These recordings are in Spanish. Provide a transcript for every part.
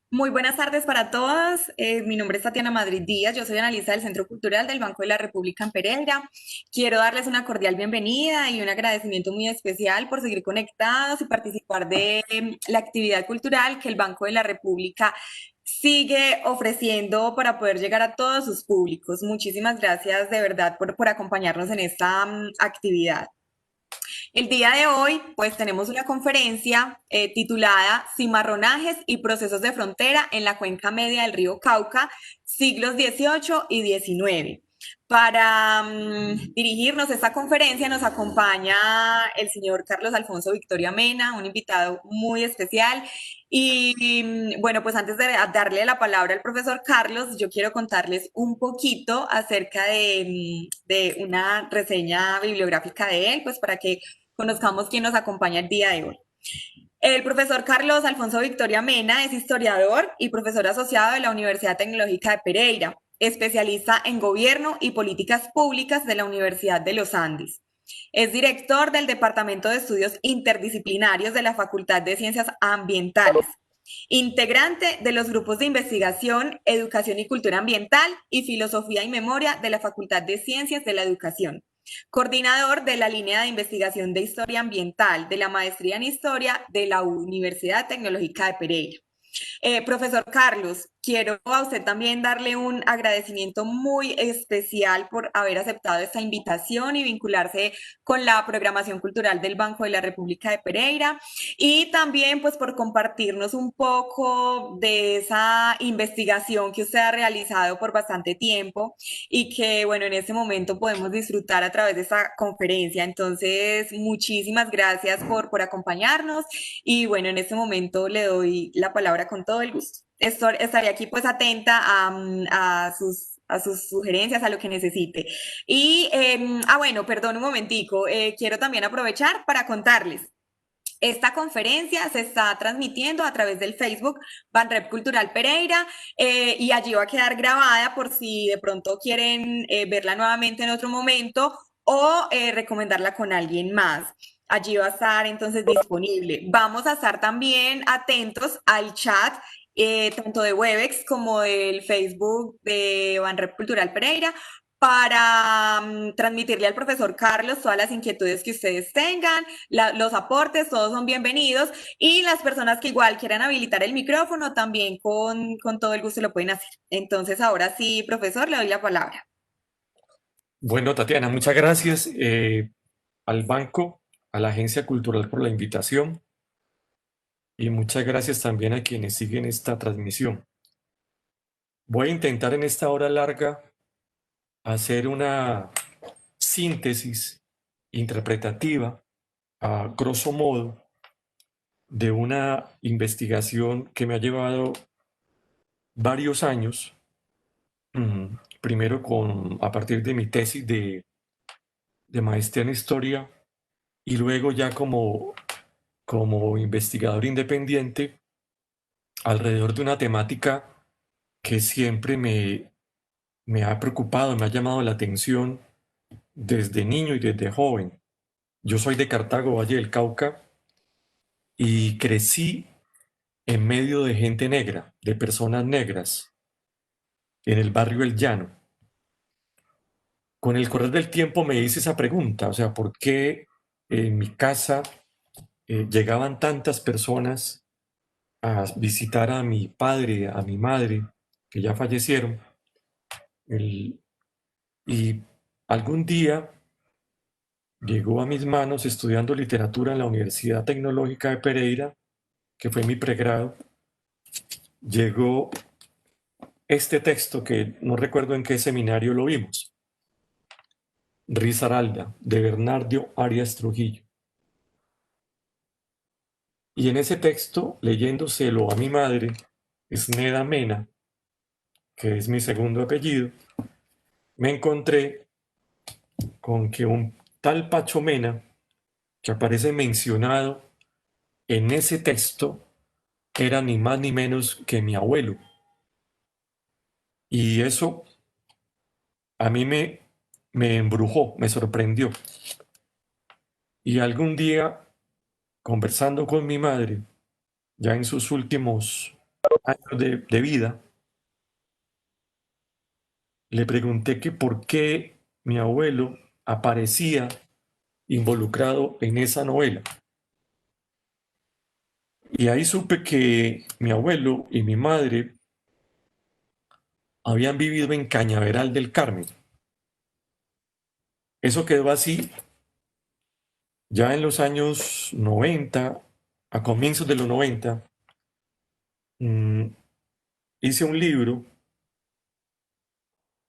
Muy buenas tardes para todas. Mi nombre es Tatiana Madrid Díaz. Yo soy analista del Centro Cultural del Banco de la República en Pereira. Quiero darles una cordial bienvenida y un agradecimiento muy especial por seguir conectados y participar de la actividad cultural que el Banco de la República sigue ofreciendo para poder llegar a todos sus públicos. Muchísimas gracias de verdad por acompañarnos en esta actividad. El día de hoy, pues tenemos una conferencia titulada Cimarronajes y procesos de frontera en la cuenca media del río Cauca, siglos XVIII y XIX. Para dirigirnos a esta conferencia nos acompaña el señor Carlos Alfonso Victoria Mena, un invitado muy especial. Bueno, pues antes de darle la palabra al profesor Carlos, yo quiero contarles un poquito acerca de una reseña bibliográfica de él, pues para que conozcamos quién nos acompaña el día de hoy. El profesor Carlos Alfonso Victoria Mena es historiador y profesor asociado de la Universidad Tecnológica de Pereira, especialista en gobierno y políticas públicas de la Universidad de los Andes. Es director del Departamento de Estudios Interdisciplinarios de la Facultad de Ciencias Ambientales, integrante de los grupos de investigación, educación y cultura ambiental y filosofía y memoria de la Facultad de Ciencias de la Educación, coordinador de la línea de investigación de historia ambiental de la maestría en historia de la Universidad Tecnológica de Pereira. Profesor Carlos, quiero a usted también darle un agradecimiento muy especial por haber aceptado esta invitación y vincularse con la programación cultural del Banco de la República de Pereira y también pues por compartirnos un poco de esa investigación que usted ha realizado por bastante tiempo y que bueno, en este momento podemos disfrutar a través de esta conferencia. Entonces, muchísimas gracias por acompañarnos y bueno, en este momento le doy la palabra con todo el gusto. Estaré aquí pues atenta a sus sugerencias, a lo que necesite. Bueno, perdón un momentico, quiero también aprovechar para contarles. Esta conferencia se está transmitiendo a través del Facebook Banrep Cultural Pereira y allí va a quedar grabada por si de pronto quieren verla nuevamente en otro momento o recomendarla con alguien más. Allí va a estar entonces disponible. Vamos a estar también atentos al chat, tanto de Webex como del Facebook de Banrep Cultural Pereira, para transmitirle al profesor Carlos todas las inquietudes que ustedes tengan, los aportes, todos son bienvenidos y las personas que igual quieran habilitar el micrófono también con todo el gusto lo pueden hacer. Entonces, ahora sí, profesor, le doy la palabra. Bueno, Tatiana, muchas gracias al banco, a la Agencia Cultural por la invitación y muchas gracias también a quienes siguen esta transmisión. Voy a intentar en esta hora larga hacer una síntesis interpretativa, a grosso modo, de una investigación que me ha llevado varios años, primero a partir de mi tesis de maestría en historia y luego ya como investigador independiente alrededor de una temática que siempre me ha preocupado, me ha llamado la atención desde niño y desde joven. Yo soy de Cartago, Valle del Cauca, y crecí en medio de gente negra, de personas negras, en el barrio El Llano. Con el correr del tiempo me hice esa pregunta, o sea, ¿por qué en mi casa llegaban tantas personas a visitar a mi padre, a mi madre, que ya fallecieron? El- y algún día llegó a mis manos, estudiando literatura en la Universidad Tecnológica de Pereira, que fue mi pregrado, llegó este texto que no recuerdo en qué seminario lo vimos, Risaralda, de Bernardo Arias Trujillo. Y en ese texto, leyéndoselo a mi madre, Sneda Mena, que es mi segundo apellido, me encontré con que un tal Pacho Mena, que aparece mencionado en ese texto, era ni más ni menos que mi abuelo. Y eso a mí me embrujó, me sorprendió. Y algún día, conversando con mi madre, ya en sus últimos años de vida, le pregunté que por qué mi abuelo aparecía involucrado en esa novela. Y ahí supe que mi abuelo y mi madre habían vivido en Cañaveral del Carmen. Eso quedó así ya en los años 90, a comienzos de los 90. mmm, Hice un libro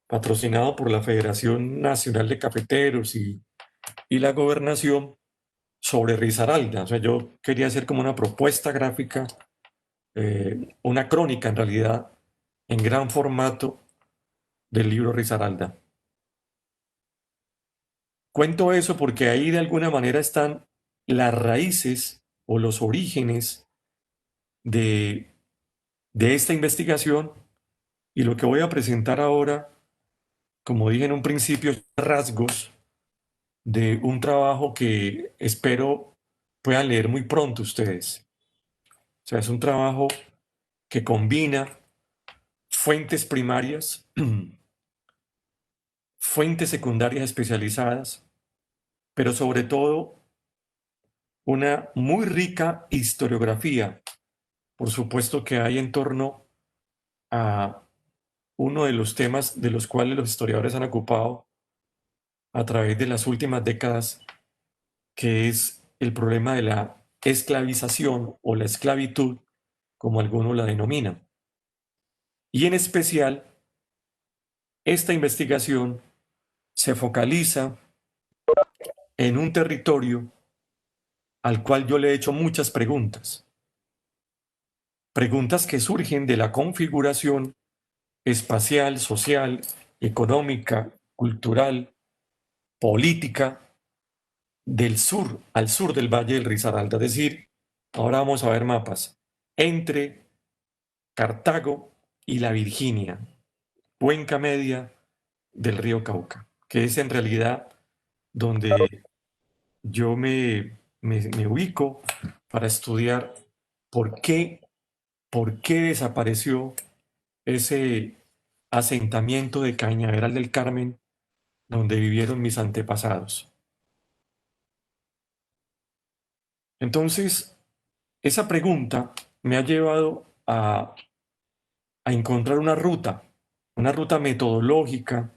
patrocinado por la Federación Nacional de Cafeteros y la Gobernación sobre Risaralda. O sea, yo quería hacer como una propuesta gráfica, una crónica en realidad, en gran formato del libro Risaralda. Cuento eso porque ahí de alguna manera están las raíces o los orígenes de, de esta investigación, y lo que voy a presentar ahora, como dije en un principio, rasgos de un trabajo que espero puedan leer muy pronto ustedes. O sea, es un trabajo que combina fuentes primarias, fuentes secundarias especializadas, pero sobre todo una muy rica historiografía, por supuesto, que hay en torno a uno de los temas de los cuales los historiadores han ocupado a través de las últimas décadas, que es el problema de la esclavización o la esclavitud, como algunos la denominan. Y en especial, esta investigación se focaliza en un territorio al cual yo le he hecho muchas preguntas. Preguntas que surgen de la configuración espacial, social, económica, cultural, política del sur al sur del Valle del Risaralda. Es decir, ahora vamos a ver mapas entre Cartago y la Virginia, cuenca media del río Cauca, que es en realidad donde yo me ubico para estudiar por qué desapareció ese asentamiento de Cañaveral del Carmen donde vivieron mis antepasados. Entonces, esa pregunta me ha llevado a encontrar una ruta metodológica,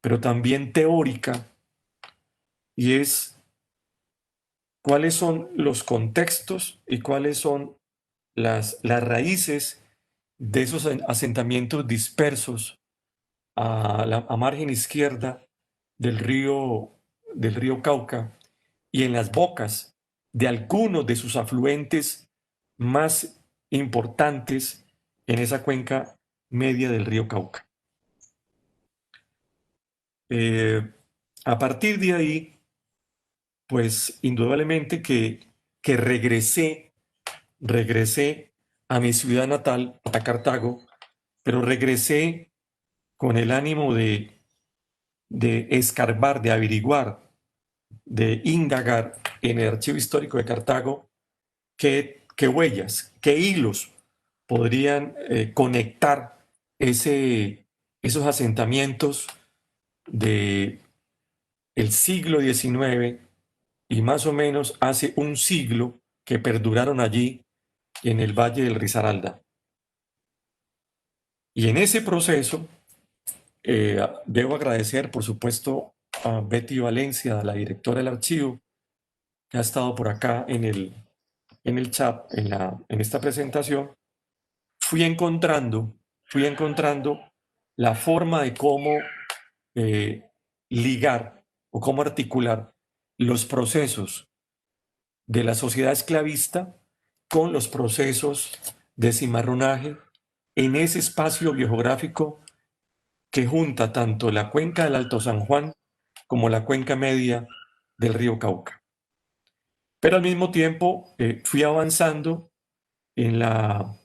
pero también teórica, y es cuáles son los contextos y cuáles son las raíces de esos asentamientos dispersos a margen izquierda del río Cauca, y en las bocas de algunos de sus afluentes más importantes en esa cuenca media del río Cauca. A partir de ahí, pues indudablemente que regresé a mi ciudad natal, a Cartago, pero regresé con el ánimo de escarbar, de averiguar, de indagar en el archivo histórico de Cartago qué huellas, qué hilos podrían conectar esos asentamientos de el siglo XIX y más o menos hace un siglo que perduraron allí en el Valle del Risaralda. Y en ese proceso, debo agradecer, por supuesto, a Betty Valencia, la directora del archivo, que ha estado por acá en el chat, en esta presentación. Fui encontrando la forma de cómo eh, ligar o cómo articular los procesos de la sociedad esclavista con los procesos de cimarronaje en ese espacio biogeográfico que junta tanto la cuenca del Alto San Juan como la cuenca media del río Cauca. Pero al mismo tiempo fui avanzando en la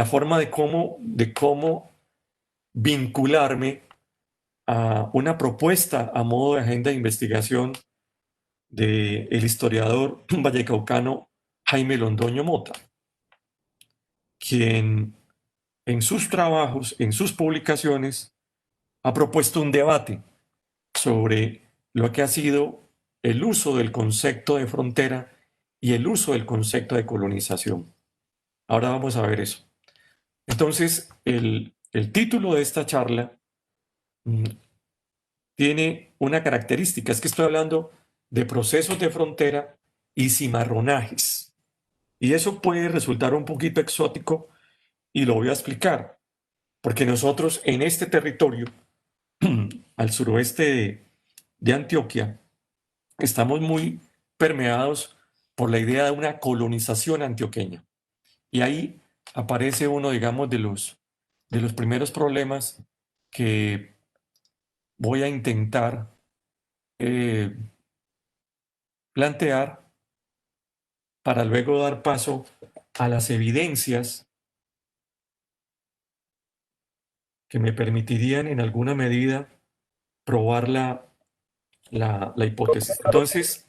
forma de cómo vincularme a una propuesta a modo de agenda de investigación del historiador vallecaucano Jaime Londoño Mota. quien en sus trabajos, en sus publicaciones, ha propuesto un debate sobre lo que ha sido el uso del concepto de frontera y el uso del concepto de colonización. Ahora vamos a ver eso. Entonces, el título de esta charla tiene una característica, es que estoy hablando de procesos de frontera y cimarronajes. Y eso puede resultar un poquito exótico y lo voy a explicar, porque nosotros en este territorio, al suroeste de Antioquia, estamos muy permeados por la idea de una colonización antioqueña. Y ahí aparece uno, digamos, de los primeros problemas que voy a intentar eh, plantear para luego dar paso a las evidencias que me permitirían en alguna medida probar la hipótesis. Entonces,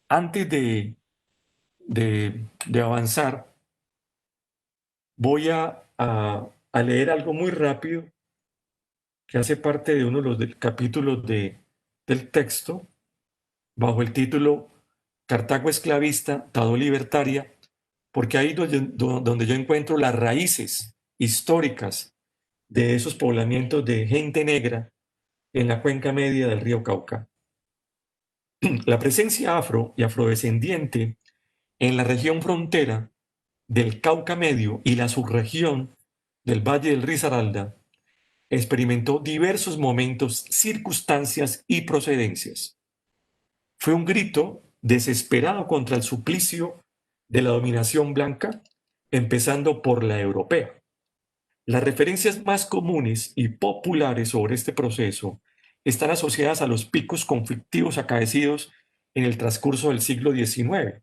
antes de avanzar, voy a leer algo muy rápido que hace parte de uno de los capítulos del texto, bajo el título Cartago esclavista, Tadó libertaria, porque ahí donde yo encuentro las raíces históricas de esos poblamientos de gente negra en la cuenca media del río Cauca. La presencia afro y afrodescendiente en la región frontera del Cauca Medio y la subregión del Valle del Risaralda experimentó diversos momentos, circunstancias y procedencias. Fue un grito desesperado contra el suplicio de la dominación blanca, empezando por la europea. Las referencias más comunes y populares sobre este proceso están asociadas a los picos conflictivos acaecidos en el transcurso del siglo XIX,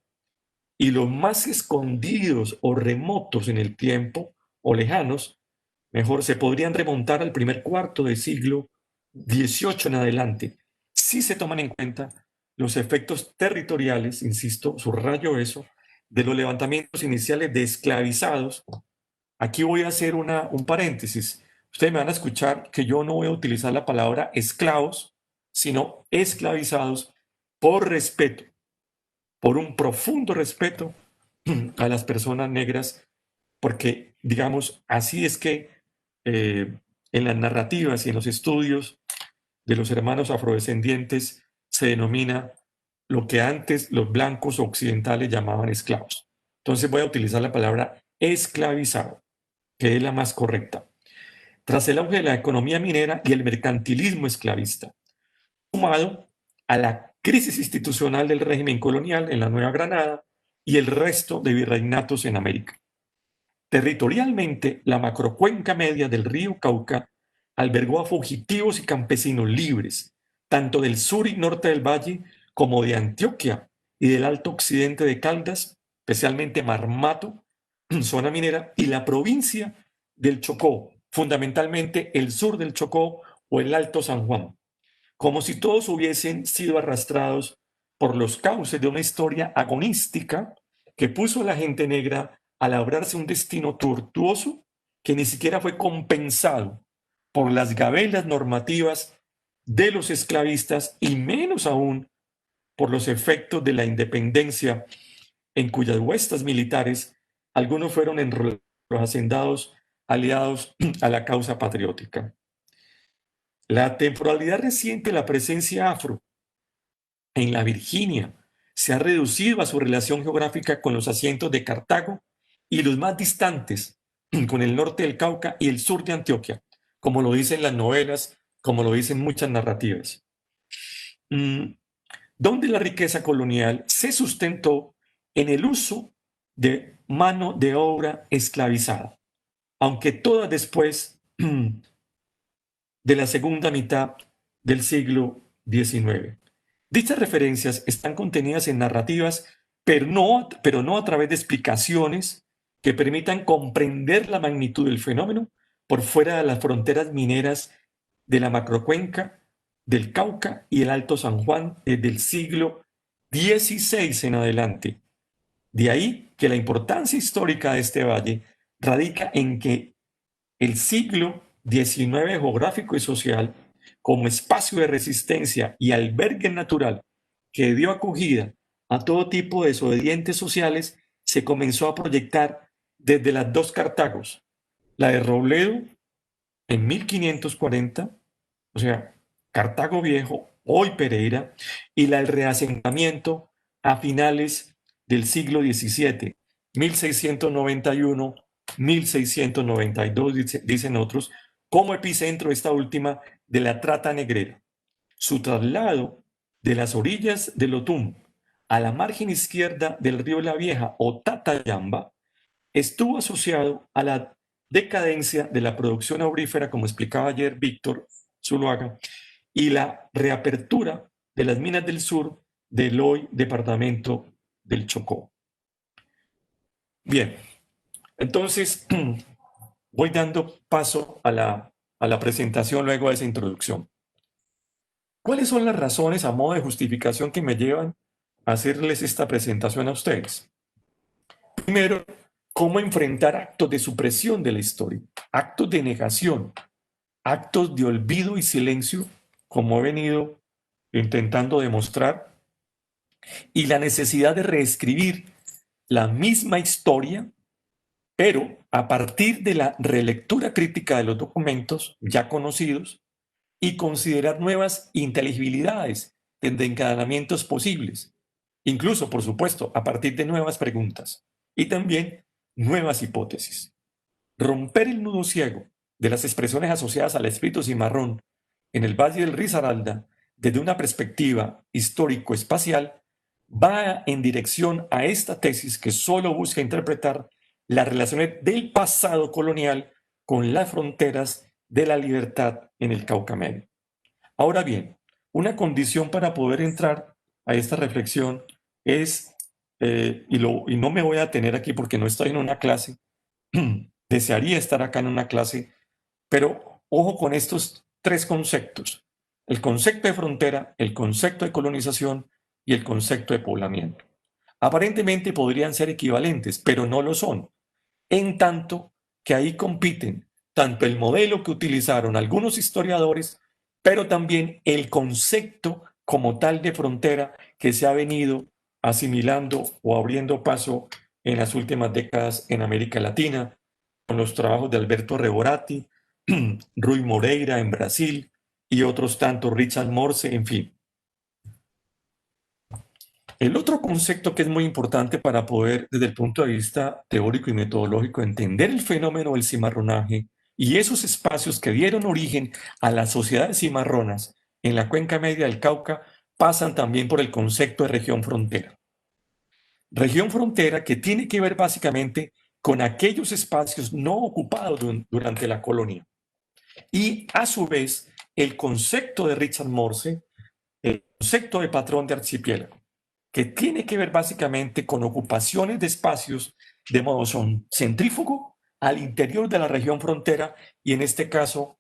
y los más escondidos o remotos en el tiempo, o lejanos, mejor, se podrían remontar al primer cuarto del siglo XVIII en adelante, si se toman en cuenta los efectos territoriales, insisto, subrayo eso, de los levantamientos iniciales de esclavizados. Aquí voy a hacer un paréntesis. Ustedes me van a escuchar que yo no voy a utilizar la palabra esclavos, sino esclavizados por respeto, por un profundo respeto a las personas negras, porque, digamos, así es que en las narrativas y en los estudios de los hermanos afrodescendientes se denomina lo que antes los blancos occidentales llamaban esclavos. Entonces voy a utilizar la palabra esclavizado, que es la más correcta. Tras el auge de la economía minera y el mercantilismo esclavista, sumado a la crisis institucional del régimen colonial en la Nueva Granada y el resto de virreinatos en América. Territorialmente, la macrocuenca media del río Cauca albergó a fugitivos y campesinos libres, tanto del sur y norte del valle como de Antioquia y del alto occidente de Caldas, especialmente Marmato, zona minera, y la provincia del Chocó, fundamentalmente el sur del Chocó o el Alto San Juan, como si todos hubiesen sido arrastrados por los cauces de una historia agonística que puso a la gente negra a labrarse un destino tortuoso que ni siquiera fue compensado por las gabelas normativas de los esclavistas y menos aún por los efectos de la independencia, en cuyas huestas militares algunos fueron enrolados los hacendados aliados a la causa patriótica. La temporalidad reciente de la presencia afro en la Virginia se ha reducido a su relación geográfica con los asientos de Cartago y los más distantes, con el norte del Cauca y el sur de Antioquia, como lo dicen las novelas, como lo dicen muchas narrativas, donde la riqueza colonial se sustentó en el uso de mano de obra esclavizada, aunque toda después de la segunda mitad del siglo XIX. Dichas referencias están contenidas en narrativas, pero no a través de explicaciones que permitan comprender la magnitud del fenómeno por fuera de las fronteras mineras de la macrocuenca del Cauca y el Alto San Juan desde el siglo XVI en adelante. De ahí que la importancia histórica de este valle radica en que el siglo XIX geográfico y social, como espacio de resistencia y albergue natural que dio acogida a todo tipo de desobedientes sociales, se comenzó a proyectar desde las dos Cartagos, la de Robledo en 1540, o sea, Cartago Viejo, hoy Pereira, y la del reasentamiento a finales del siglo XVII, 1691, 1692, dicen otros, como epicentro esta última de la trata negrera. Su traslado de las orillas del Otum a la margen izquierda del río La Vieja o Tatayamba estuvo asociado a la decadencia de la producción aurífera, como explicaba ayer Víctor Zuluaga, y la reapertura de las minas del sur del hoy departamento del Chocó. Bien, entonces voy dando paso a la presentación luego de esa introducción. ¿Cuáles son las razones a modo de justificación que me llevan a hacerles esta presentación a ustedes? Primero, cómo enfrentar actos de supresión de la historia, actos de negación, actos de olvido y silencio, como he venido intentando demostrar, y la necesidad de reescribir la misma historia, pero a partir de la relectura crítica de los documentos ya conocidos y considerar nuevas inteligibilidades de encadenamientos posibles, incluso, por supuesto, a partir de nuevas preguntas y también nuevas hipótesis. Romper el nudo ciego de las expresiones asociadas al espíritu cimarrón en el Valle del Risaralda desde una perspectiva histórico-espacial va en dirección a esta tesis que solo busca interpretar las relaciones del pasado colonial con las fronteras de la libertad en el Cauca Medio. Ahora bien, una condición para poder entrar a esta reflexión es, y no me voy a detener aquí porque no estoy en una clase, desearía estar acá en una clase, pero ojo con estos tres conceptos: el concepto de frontera, el concepto de colonización y el concepto de poblamiento. Aparentemente podrían ser equivalentes, pero no lo son, en tanto que ahí compiten tanto el modelo que utilizaron algunos historiadores, pero también el concepto como tal de frontera que se ha venido asimilando o abriendo paso en las últimas décadas en América Latina, con los trabajos de Alberto Reborati, Rui Moreira en Brasil y otros tantos, Richard Morse, en fin. El otro concepto que es muy importante para poder, desde el punto de vista teórico y metodológico, entender el fenómeno del cimarronaje y esos espacios que dieron origen a las sociedades cimarronas en la cuenca media del Cauca, pasan también por el concepto de región frontera. Región frontera que tiene que ver básicamente con aquellos espacios no ocupados durante la colonia. Y a su vez, el concepto de Richard Morse, el concepto de patrón de archipiélago, que tiene que ver básicamente con ocupaciones de espacios de modo centrífugo al interior de la región frontera y en este caso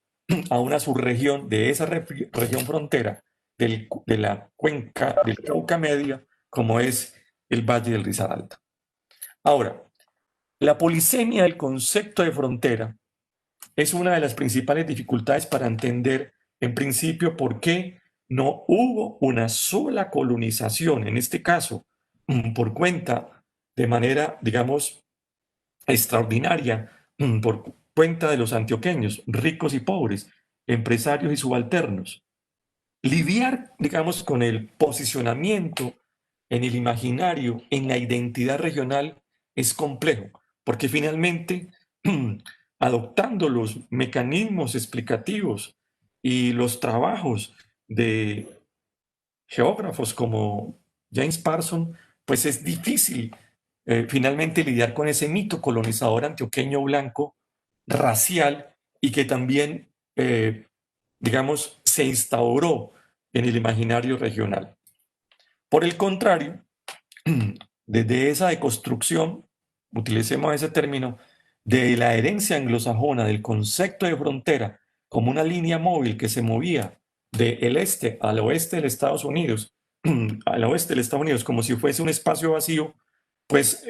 a una subregión de esa región frontera de la cuenca del Cauca Media, como es el Valle del Risaralda. Ahora, la polisemia del concepto de frontera es una de las principales dificultades para entender, en principio, por qué no hubo una sola colonización, en este caso, por cuenta, de manera, digamos, extraordinaria, por cuenta de los antioqueños, ricos y pobres, empresarios y subalternos. Lidiar, digamos, con el posicionamiento en el imaginario, en la identidad regional, es complejo, porque finalmente, adoptando los mecanismos explicativos y los trabajos de geógrafos como James Parson, pues es difícil finalmente lidiar con ese mito colonizador antioqueño blanco, racial, y que también, digamos, se instauró en el imaginario regional. Por el contrario, desde esa deconstrucción, utilicemos ese término, de la herencia anglosajona del concepto de frontera como una línea móvil que se movía del este al oeste de Estados Unidos, al oeste de Estados Unidos, como si fuese un espacio vacío, pues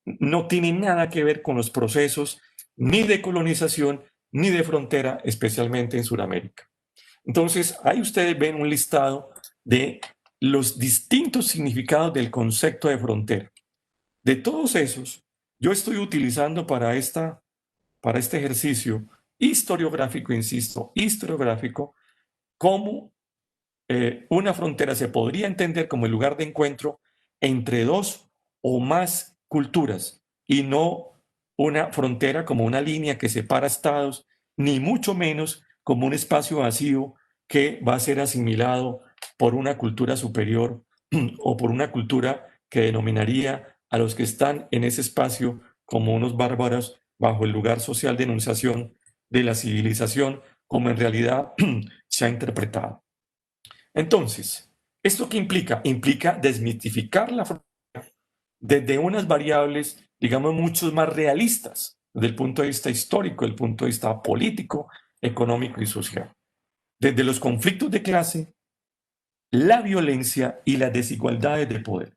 no tiene nada que ver con los procesos ni de colonización, ni de frontera, especialmente en Sudamérica. Entonces, ahí ustedes ven un listado de los distintos significados del concepto de frontera. De todos esos, yo estoy utilizando para este ejercicio historiográfico, insisto, historiográfico, cómo una frontera se podría entender como el lugar de encuentro entre dos o más culturas y no una frontera como una línea que separa estados, ni mucho menos como un espacio vacío que va a ser asimilado por una cultura superior o por una cultura que denominaría a los que están en ese espacio como unos bárbaros bajo el lugar social de enunciación de la civilización, como en realidad se ha interpretado. Entonces, ¿esto qué implica? Implica desmitificar la frontera desde unas variables, digamos, mucho más realistas, desde el punto de vista histórico, desde el punto de vista político, económico y social. Desde los conflictos de clase, la violencia y las desigualdades de poder.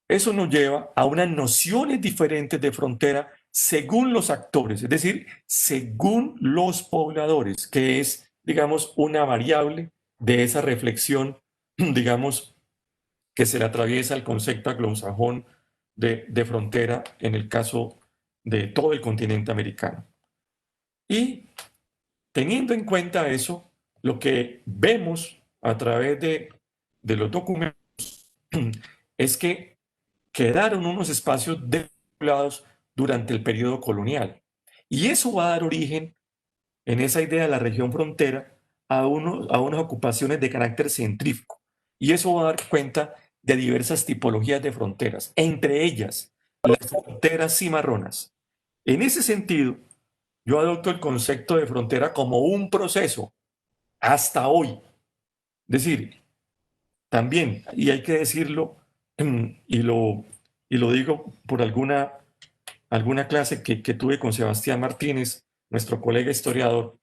Eso nos lleva a unas nociones diferentes de frontera según los actores, es decir, según los pobladores, que es, digamos, una variable de esa reflexión, digamos, que se le atraviesa el concepto anglosajón de frontera en el caso de todo el continente americano. Y teniendo en cuenta eso, lo que vemos a través de los documentos es que quedaron unos espacios despoblados durante el periodo colonial. Y eso va a dar origen, en esa idea de la región frontera, a unas ocupaciones de carácter centrífugo. Y eso va a dar cuenta de diversas tipologías de fronteras, entre ellas las fronteras cimarronas. En ese sentido, yo adopto el concepto de frontera como un proceso hasta hoy. Es decir, también, y hay que decirlo, y lo digo por alguna clase que tuve con Sebastián Martínez, nuestro colega historiador,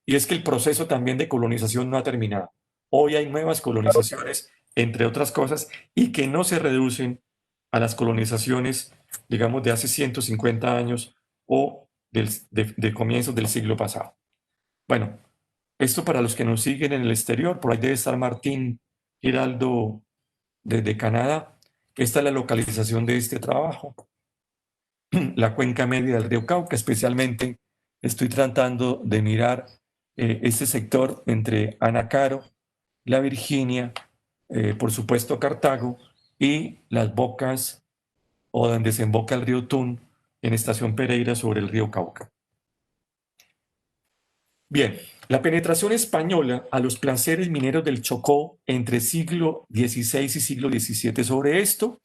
y es que el proceso también de colonización no ha terminado. Hoy hay nuevas colonizaciones, entre otras cosas, y que no se reducen a las colonizaciones, digamos, de hace 150 años o de comienzos del siglo pasado. Bueno, esto para los que nos siguen en el exterior, por ahí debe estar Martín Giraldo desde Canadá. Esta es la localización de este trabajo, la cuenca media del río Cauca, especialmente estoy tratando de mirar este sector entre Anacaro, la Virginia, por supuesto Cartago y las bocas o donde desemboca el río Tun en Estación Pereira sobre el río Cauca. Bien, la penetración española a los placeres mineros del Chocó entre siglo XVI y siglo XVII. Sobre esto,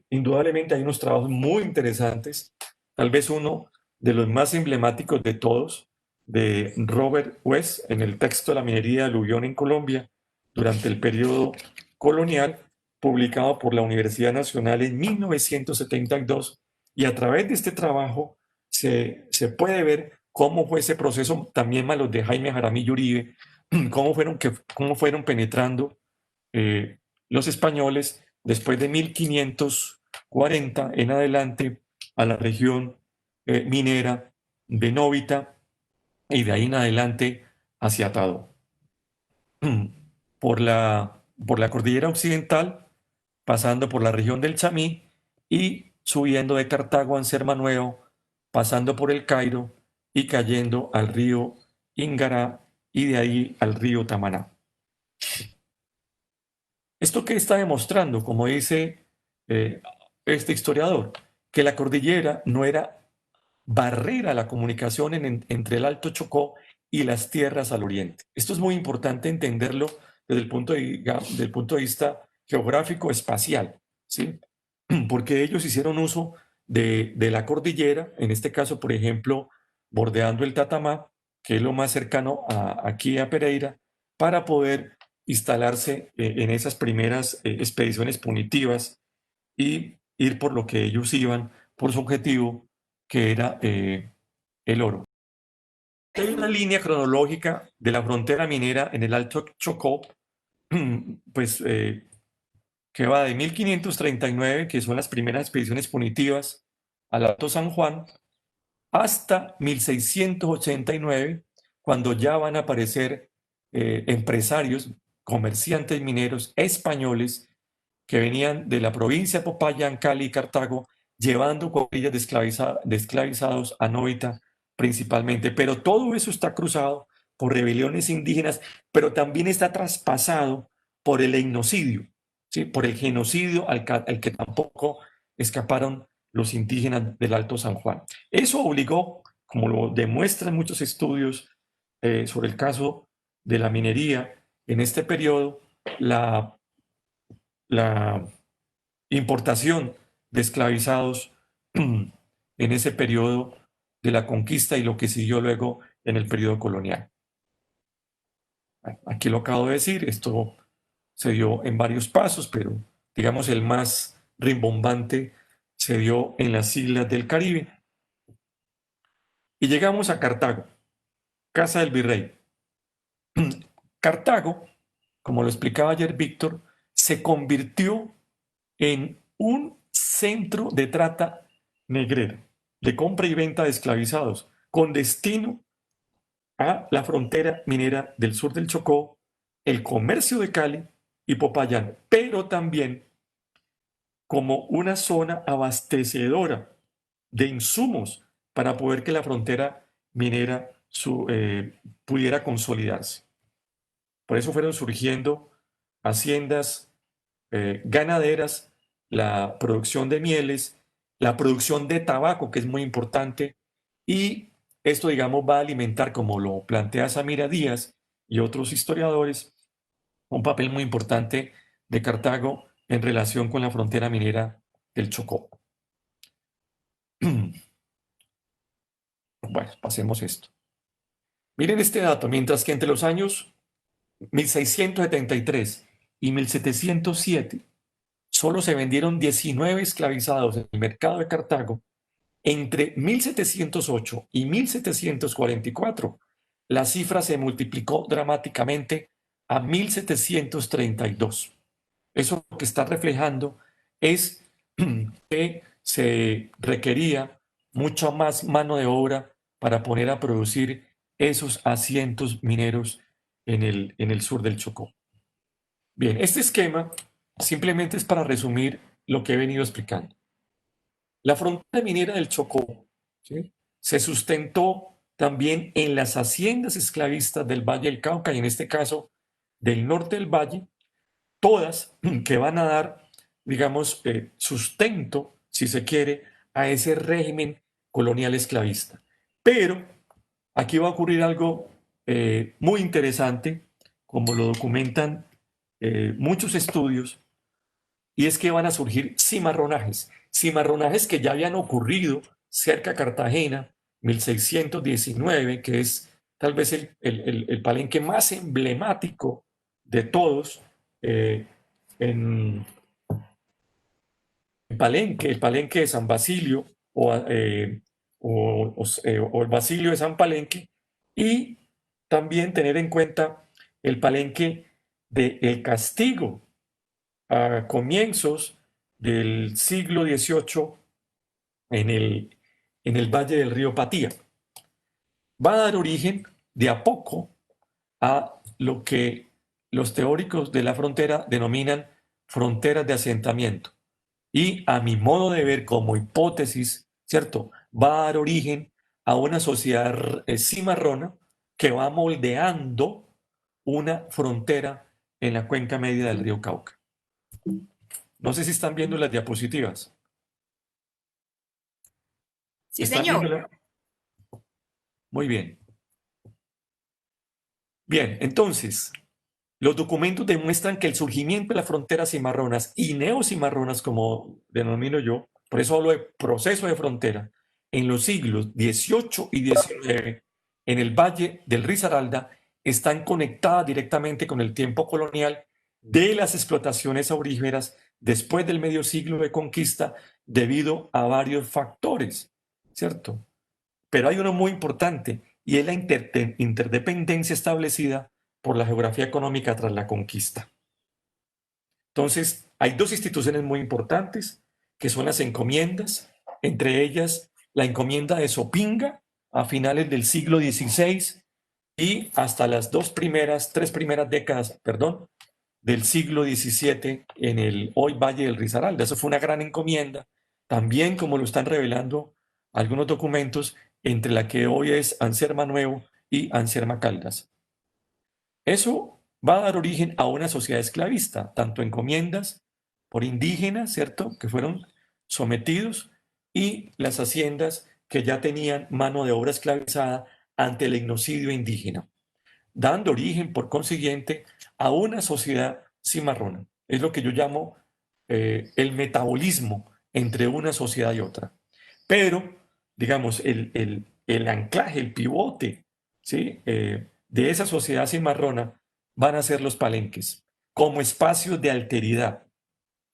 indudablemente hay unos trabajos muy interesantes, tal vez uno de los más emblemáticos de todos, de Robert West, en el texto de la minería de aluvión en Colombia durante el periodo colonial, publicado por la Universidad Nacional en 1972, y a través de este trabajo se puede ver cómo fue ese proceso, también más los de Jaime Jaramillo Uribe, cómo fueron penetrando los españoles después de 1540 en adelante a la región minera de Novita y de ahí en adelante hacia Tado. Por la cordillera occidental, pasando por la región del Chamí y subiendo de Cartago a Anserma pasando por el Cairo y cayendo al río Ingará y de ahí al río Tamaná. ¿Esto qué está demostrando? Como dice este historiador, que la cordillera no era barrera a la comunicación entre el Alto Chocó y las tierras al oriente. Esto es muy importante entenderlo desde del punto de vista geográfico espacial, ¿sí? Porque ellos hicieron uso de la cordillera, en este caso, por ejemplo, bordeando el Tatamá, que es lo más cercano aquí a Pereira, para poder instalarse en esas primeras expediciones punitivas y ir por lo que ellos iban, por su objetivo, que era el oro. Hay una línea cronológica de la frontera minera en el Alto Chocó, pues que va de 1539, que son las primeras expediciones punitivas, al Alto San Juan, hasta 1689, cuando ya van a aparecer empresarios, comerciantes mineros españoles que venían de la provincia de Popayán, Cali y Cartago, llevando cuadrillas de esclavizados a Novita principalmente. Pero todo eso está cruzado por rebeliones indígenas, pero también está traspasado por el etnocidio, ¿sí? Por el genocidio al que tampoco escaparon los indígenas del Alto San Juan. Eso obligó, como lo demuestran muchos estudios sobre el caso de la minería en este periodo, la importación de esclavizados en ese periodo de la conquista y lo que siguió luego en el periodo colonial. Aquí lo acabo de decir, esto se dio en varios pasos, pero digamos el más rimbombante se dio en las islas del Caribe. Y llegamos a Cartago, casa del virrey. Cartago, como lo explicaba ayer Víctor, se convirtió en un centro de trata negrera, de compra y venta de esclavizados, con destino a la frontera minera del sur del Chocó, el comercio de Cali y Popayán, pero también como una zona abastecedora de insumos para poder que la frontera minera pudiera consolidarse. Por eso fueron surgiendo haciendas ganaderas, la producción de mieles, la producción de tabaco, que es muy importante, y esto, digamos, va a alimentar, como lo plantea Samira Díaz y otros historiadores, un papel muy importante de Cartago en relación con la frontera minera del Chocó. Bueno, pasemos esto. Miren este dato, mientras que entre los años 1673 y 1707 solo se vendieron 19 esclavizados en el mercado de Cartago, entre 1708 y 1744 la cifra se multiplicó dramáticamente a 1732. Eso lo que está reflejando es que se requería mucha más mano de obra para poner a producir esos asientos mineros en el sur del Chocó. Bien, este esquema simplemente es para resumir lo que he venido explicando. La frontera minera del Chocó, ¿sí?, se sustentó también en las haciendas esclavistas del Valle del Cauca y en este caso del norte del valle, todas que van a dar, digamos, sustento, si se quiere, a ese régimen colonial esclavista. Pero aquí va a ocurrir algo muy interesante, como lo documentan muchos estudios, y es que van a surgir cimarronajes que ya habían ocurrido cerca de Cartagena, 1619, que es tal vez el palenque más emblemático de todos, en el palenque de San Basilio o el Basilio de San Palenque, y también tener en cuenta el palenque de El Castigo a comienzos del siglo XVIII en el valle del río Patía. Va a dar origen de a poco a lo que los teóricos de la frontera denominan fronteras de asentamiento. Y a mi modo de ver como hipótesis, ¿cierto?, va a dar origen a una sociedad cimarrona que va moldeando una frontera en la cuenca media del río Cauca. No sé si están viendo las diapositivas. Sí, ¿Están señor. viéndola? Muy bien. Bien, entonces, los documentos demuestran que el surgimiento de las fronteras cimarronas y neocimarronas, como denomino yo, por eso hablo de proceso de frontera, en los siglos XVIII y XIX, en el Valle del Risaralda, están conectadas directamente con el tiempo colonial de las explotaciones auríferas después del medio siglo de conquista, debido a varios factores, ¿cierto? Pero hay uno muy importante, y es la interdependencia establecida por la geografía económica tras la conquista. Entonces, hay dos instituciones muy importantes, que son las encomiendas, entre ellas la encomienda de Zopinga a finales del siglo XVI y hasta las tres primeras décadas, perdón, del siglo XVII en el hoy Valle del Risaralda. Eso fue una gran encomienda, también como lo están revelando algunos documentos, entre la que hoy es Anserma Nuevo y Anserma Caldas. Eso va a dar origen a una sociedad esclavista, tanto encomiendas por indígenas, ¿cierto?, que fueron sometidos, y las haciendas que ya tenían mano de obra esclavizada ante el genocidio indígena, dando origen, por consiguiente, a una sociedad cimarrona. Es lo que yo llamo el metabolismo entre una sociedad y otra. Pero, digamos, el anclaje, el pivote, ¿sí? De esa sociedad cimarrona van a ser los palenques, como espacios de alteridad,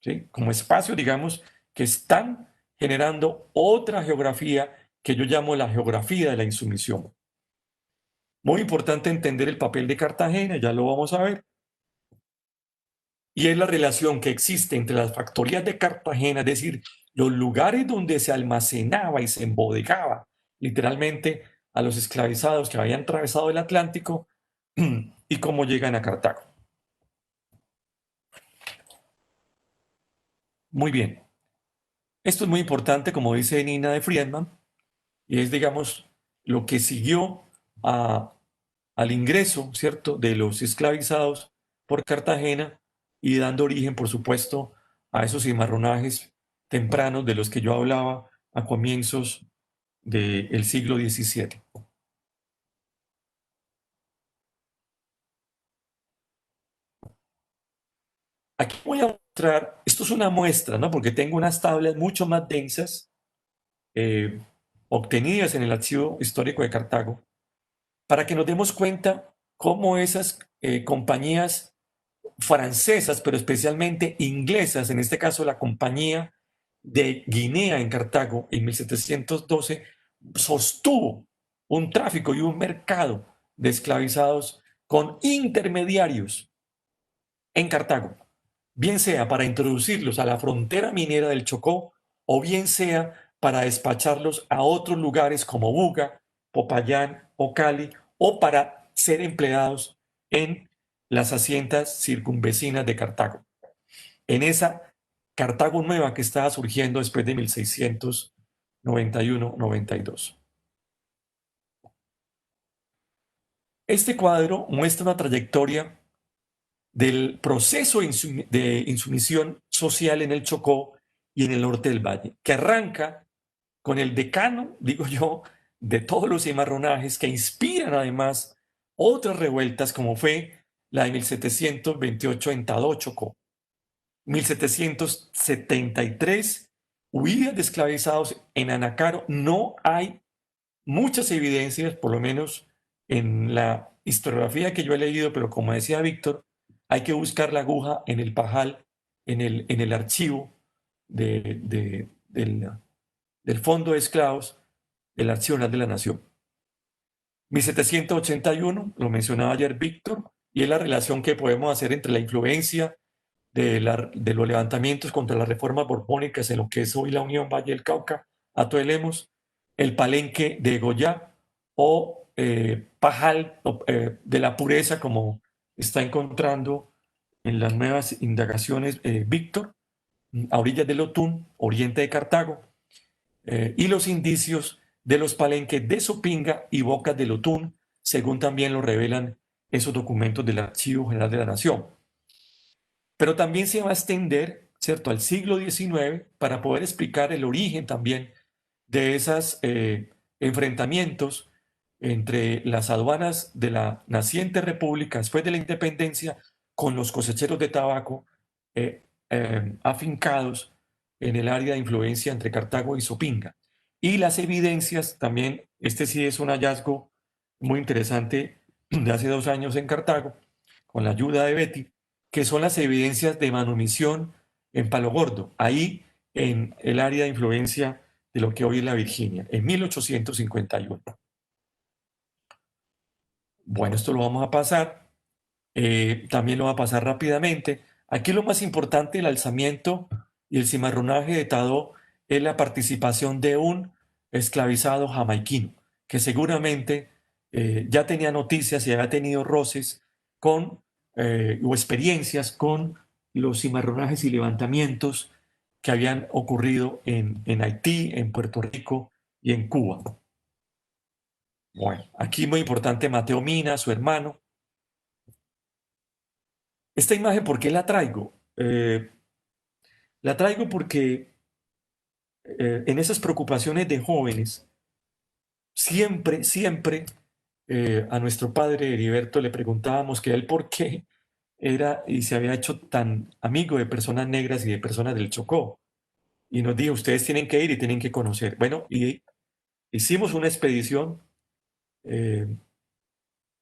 ¿sí? Como espacios, digamos, que están generando otra geografía que yo llamo la geografía de la insumisión. Muy importante entender el papel de Cartagena, ya lo vamos a ver, y es la relación que existe entre las factorías de Cartagena, es decir, los lugares donde se almacenaba y se embodegaba literalmente a los esclavizados que habían atravesado el Atlántico, y cómo llegan a Cartago. Muy bien. Esto es muy importante, como dice Nina de Friedman, y es, digamos, lo que siguió al ingreso, ¿cierto?, de los esclavizados por Cartagena, y dando origen, por supuesto, a esos cimarronajes tempranos de los que yo hablaba a comienzos del siglo XVII. Aquí voy a mostrar, esto es una muestra, ¿no?, porque tengo unas tablas mucho más densas obtenidas en el Archivo Histórico de Cartago, para que nos demos cuenta cómo esas compañías francesas, pero especialmente inglesas, en este caso la Compañía de Guinea en Cartago en 1712, sostuvo un tráfico y un mercado de esclavizados con intermediarios en Cartago, bien sea para introducirlos a la frontera minera del Chocó, o bien sea para despacharlos a otros lugares como Buga, Popayán o Cali, o para ser empleados en las haciendas circunvecinas de Cartago, en esa Cartago nueva que estaba surgiendo después de 1691-92. Este cuadro muestra una trayectoria del proceso de insumisión social en el Chocó y en el norte del valle, que arranca con el decano, digo yo, de todos los cimarronajes que inspiran además otras revueltas, como fue la de 1728 en Tadó, Chocó, 1773, huidas de esclavizados en Anacaro. No hay muchas evidencias, por lo menos en la historiografía que yo he leído, pero como decía Víctor, hay que buscar la aguja en el pajal, en el archivo del Fondo de Esclavos, el Archivo Nacional de la Nación. 1781, lo mencionaba ayer Víctor, y es la relación que podemos hacer entre la influencia de los levantamientos contra las reformas borbónicas en lo que es hoy la Unión Valle del Cauca, Hato de Lemos, el Palenque de Goya, o Pajal de la Pureza, como está encontrando en las nuevas indagaciones Víctor, a orillas del Otún, oriente de Cartago, y los indicios de los palenques de Zopinga y Bocas del Otún, según también lo revelan esos documentos del Archivo General de la Nación. Pero también se va a extender, ¿cierto?, al siglo XIX, para poder explicar el origen también de esos enfrentamientos entre las aduanas de la naciente república después de la independencia con los cosecheros de tabaco afincados en el área de influencia entre Cartago y Zopinga. Y las evidencias también, este sí es un hallazgo muy interesante de hace 2 años en Cartago, con la ayuda de Betty, que son las evidencias de manumisión en Palo Gordo, ahí en el área de influencia de lo que hoy es la Virginia, en 1851. Bueno, esto lo vamos a pasar, también lo va a pasar rápidamente. Aquí lo más importante del alzamiento y el cimarronaje de Tadó es la participación de un esclavizado jamaiquino, que seguramente ya tenía noticias y había tenido roces con, o experiencias con los cimarronajes y levantamientos que habían ocurrido en Haití, en Puerto Rico y en Cuba. Bueno, aquí muy importante Mateo Mina, su hermano. Esta imagen, ¿por qué la traigo? La traigo porque en esas preocupaciones de jóvenes, siempre a nuestro padre Heriberto le preguntábamos que él por qué era y se había hecho tan amigo de personas negras y de personas del Chocó. Y nos dijo, ustedes tienen que ir y tienen que conocer. Bueno, y hicimos una expedición, eh,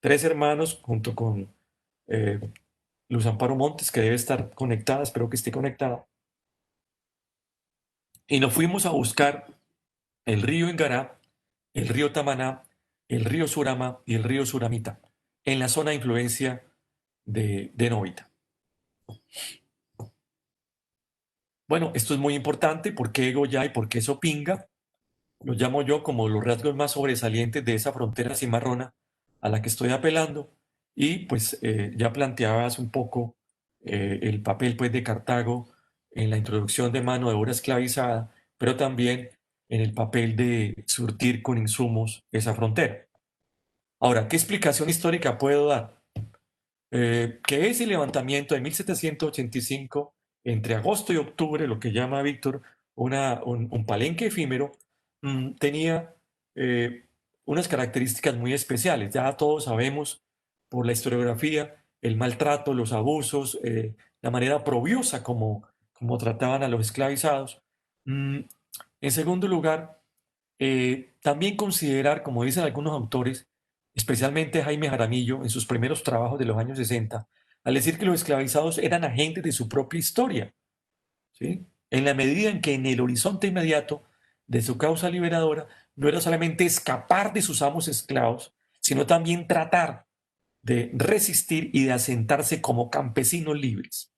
tres hermanos junto con eh, Luz Amparo Montes, que debe estar conectada, espero que esté conectada. Y nos fuimos a buscar el río Ingará, el río Tamaná, el río Surama y el río Suramita, en la zona de influencia de Novita. Bueno, esto es muy importante. ¿Por qué Goya y por qué Sopinga? Lo llamo yo como los rasgos más sobresalientes de esa frontera cimarrona a la que estoy apelando. Y pues ya planteabas un poco el papel pues de Cartago en la introducción de mano de obra esclavizada, pero también en el papel de surtir con insumos esa frontera. Ahora, ¿qué explicación histórica puedo dar? Que ese levantamiento de 1785, entre agosto y octubre, lo que llama Víctor un palenque efímero, tenía eh, unas características muy especiales. Ya todos sabemos por la historiografía el maltrato, los abusos, la manera probiosa como trataban a los esclavizados. En segundo lugar, también considerar, como dicen algunos autores, especialmente Jaime Jaramillo en sus primeros trabajos de los años 60, al decir que los esclavizados eran agentes de su propia historia, ¿sí? En la medida en que en el horizonte inmediato de su causa liberadora no era solamente escapar de sus amos esclavos, sino también tratar de resistir y de asentarse como campesinos libres.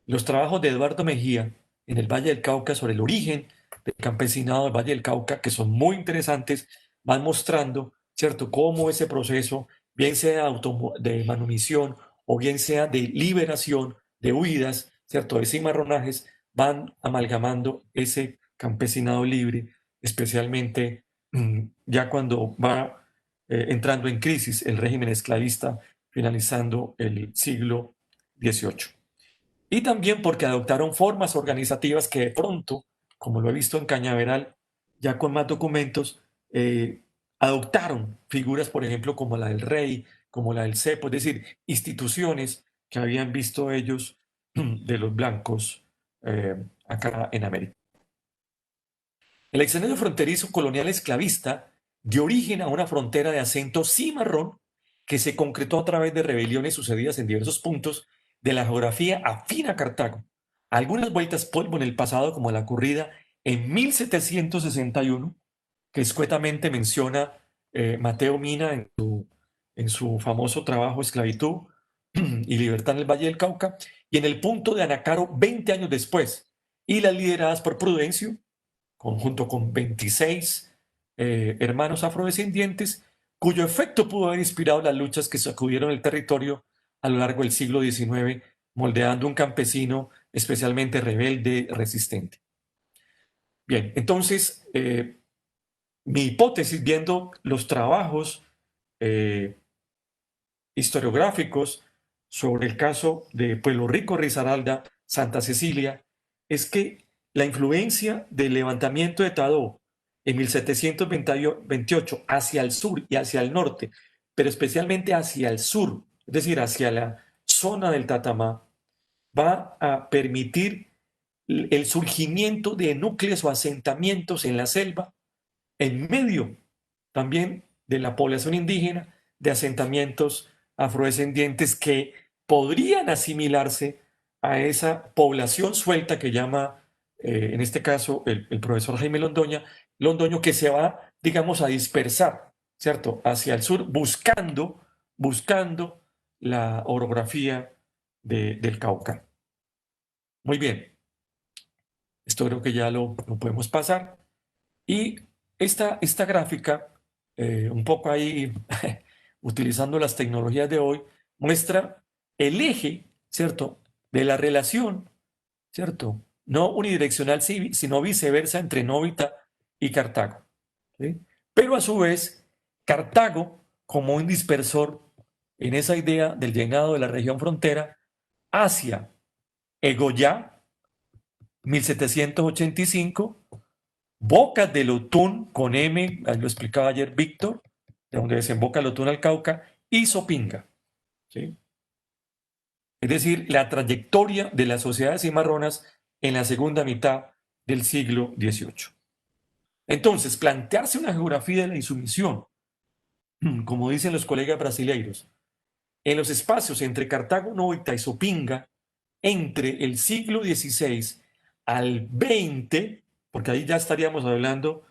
Los trabajos de Eduardo Mejía en el Valle del Cauca sobre el origen del campesinado del Valle del Cauca, que son muy interesantes, van mostrando, ¿cierto?, cómo ese proceso, bien sea de manumisión o bien sea de liberación, de huidas, ¿cierto?, de cimarronajes, van amalgamando ese campesinado libre, especialmente ya cuando va entrando en crisis el régimen esclavista, finalizando el siglo XVIII. Y también porque adoptaron formas organizativas que de pronto, como lo he visto en Cañaveral, ya con más documentos, adoptaron figuras, por ejemplo, como la del rey, como la del cepo, es decir, instituciones que habían visto ellos de los blancos acá en América. El exenio fronterizo colonial esclavista dio origen a una frontera de acento cimarrón que se concretó a través de rebeliones sucedidas en diversos puntos de la geografía afín a Cartago. Algunas vueltas polvo en el pasado, como la ocurrida en 1761, que escuetamente menciona Mateo Mina en su famoso trabajo Esclavitud y Libertad en el Valle del Cauca, y en el punto de Anacaro 20 años después, y las lideradas por Prudencio, junto con 26 hermanos afrodescendientes, cuyo efecto pudo haber inspirado las luchas que sacudieron el territorio a lo largo del siglo XIX, moldeando un campesino especialmente rebelde, resistente. Bien, entonces, mi hipótesis, viendo los trabajos eh, historiográficos sobre el caso de Pueblo Rico, Risaralda, Santa Cecilia, es que la influencia del levantamiento de Tadó en 1728 hacia el sur y hacia el norte, pero especialmente hacia el sur, es decir, hacia la zona del Tatamá, va a permitir el surgimiento de núcleos o asentamientos en la selva en medio también de la población indígena, de asentamientos afrodescendientes que podrían asimilarse a esa población suelta que llama, en este caso, el profesor Jaime Londoño, que se va, digamos, a dispersar, ¿cierto?, hacia el sur, buscando la orografía del Cauca. Muy bien, esto creo que ya lo podemos pasar. Y esta gráfica, un poco ahí utilizando las tecnologías de hoy, muestra el eje, ¿cierto?, de la relación, ¿cierto?, no unidireccional, sino viceversa entre Novita y Cartago, ¿sí? Pero a su vez, Cartago, como un dispersor en esa idea del llenado de la región frontera hacia Egoyá, 1785, Bocas del Otún con M, lo explicaba ayer Víctor, de donde desemboca el Otún al Cauca, y Sopinga, ¿sí? Es decir, la trayectoria de las sociedades cimarronas en la segunda mitad del siglo XVIII. Entonces, plantearse una geografía de la insumisión, como dicen los colegas brasileiros, en los espacios entre Cartago Novita y Sopinga, entre el siglo XVI al XX, porque ahí ya estaríamos hablando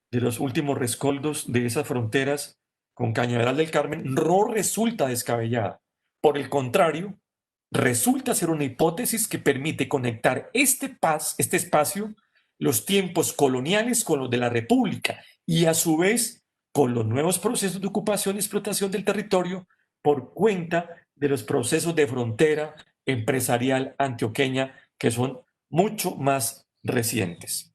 de los últimos rescoldos de esas fronteras con Cañaveral del Carmen, no resulta descabellada. Por el contrario, resulta ser una hipótesis que permite conectar este espacio, los tiempos coloniales con los de la República y a su vez con los nuevos procesos de ocupación y explotación del territorio por cuenta de los procesos de frontera empresarial antioqueña que son mucho más recientes.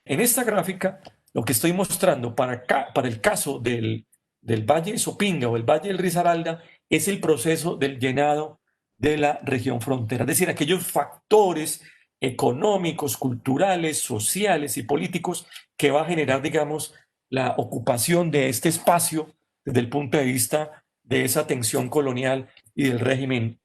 En esta gráfica, lo que estoy mostrando para el caso del Valle de Sopinga o el Valle del Risaralda es el proceso del llenado de la región frontera, es decir, aquellos factores económicos, culturales, sociales y políticos que va a generar, digamos, la ocupación de este espacio desde el punto de vista de esa tensión colonial y del régimen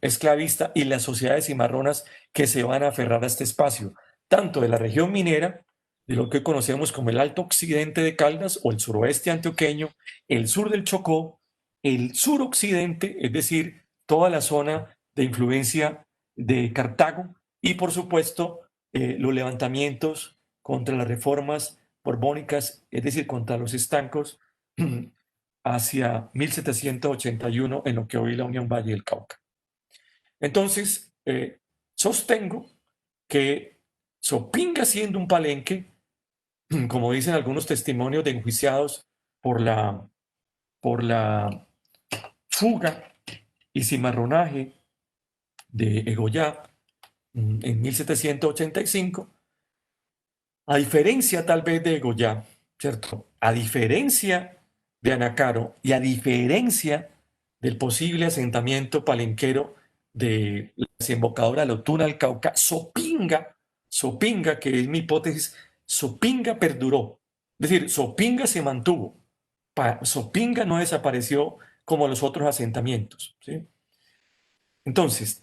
esclavista y las sociedades cimarronas que se van a aferrar a este espacio, tanto de la región minera, de lo que conocemos como el Alto Occidente de Caldas o el suroeste antioqueño, el sur del Chocó, el suroccidente, es decir, toda la zona de influencia de Cartago y, por supuesto, los levantamientos contra las reformas borbónicas, es decir, contra los estancos hacia 1781 en lo que hoy es la Unión Valle del Cauca. Entonces, sostengo que Sopinga siendo un palenque, como dicen algunos testimonios de enjuiciados por la fuga y cimarronaje de Egoyá en 1785, a diferencia tal vez de Egoyá, ¿cierto? A diferencia de Anacaro y a diferencia del posible asentamiento palenquero de la desembocadura del Otún al Cauca, Sopinga, que es mi hipótesis, Sopinga perduró. Es decir, Sopinga se mantuvo. Sopinga no desapareció como los otros asentamientos, ¿sí? Entonces,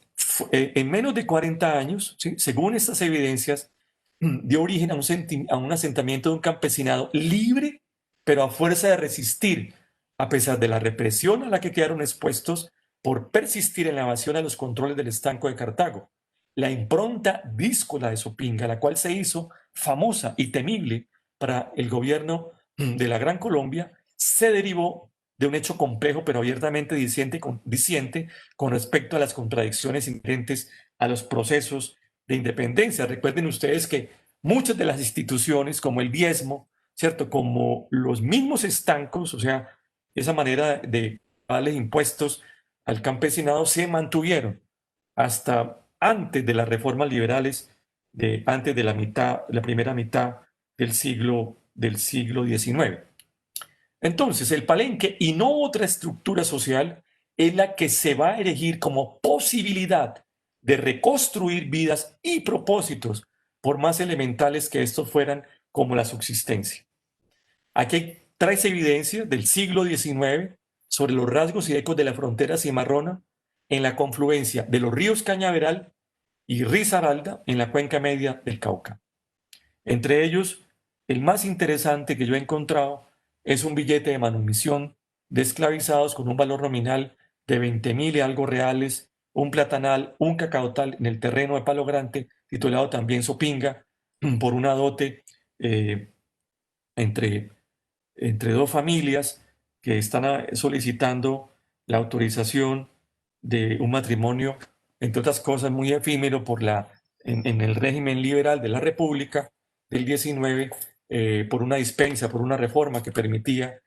en menos de 40 años, ¿sí?, según estas evidencias, dio origen a un asentamiento de un campesinado libre, pero a fuerza de resistir, a pesar de la represión a la que quedaron expuestos por persistir en la evasión a los controles del estanco de Cartago. La impronta díscola de Sopinga, la cual se hizo famosa y temible para el gobierno de la Gran Colombia, se derivó de un hecho complejo pero abiertamente diciente con respecto a las contradicciones inherentes a los procesos de independencia. Recuerden ustedes que muchas de las instituciones, como el diezmo, ¿cierto?, como los mismos estancos, o sea, esa manera de darles impuestos al campesinado, se mantuvieron hasta antes de las reformas liberales, antes de la primera mitad del siglo XIX. Entonces, el palenque y no otra estructura social es la que se va a erigir como posibilidad de reconstruir vidas y propósitos, por más elementales que estos fueran, como la subsistencia. Aquí trae evidencia del siglo XIX sobre los rasgos y ecos de la frontera cimarrona en la confluencia de los ríos Cañaveral y Risaralda en la cuenca media del Cauca. Entre ellos, el más interesante que yo he encontrado es un billete de manumisión de esclavizados con un valor nominal de 20.000 y algo reales, un platanal, un cacaotal en el terreno de Palo Grande, titulado también Sopinga, por una dote entre dos familias que están solicitando la autorización de un matrimonio, entre otras cosas, muy efímero en el régimen liberal de la República, del 19 por una dispensa, por una reforma que permitía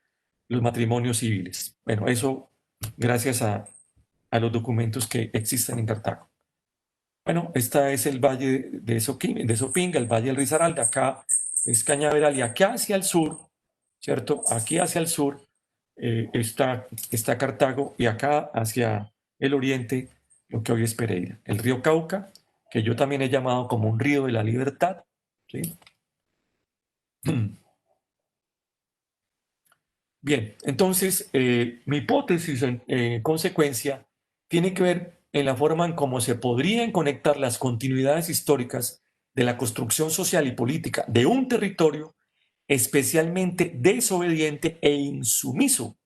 los matrimonios civiles. Bueno, eso gracias a los documentos que existen en Cartago. Bueno, esta es el valle de Sopinga, el valle del Risaralda. Acá es Cañaveral y acá hacia el sur, ¿cierto? Aquí hacia el sur está Cartago y acá hacia el oriente lo que hoy es Pereira. El río Cauca, que yo también he llamado como un río de la libertad, ¿sí? Bien, entonces mi hipótesis en consecuencia tiene que ver en la forma en cómo se podrían conectar las continuidades históricas de la construcción social y política de un territorio especialmente desobediente e insumiso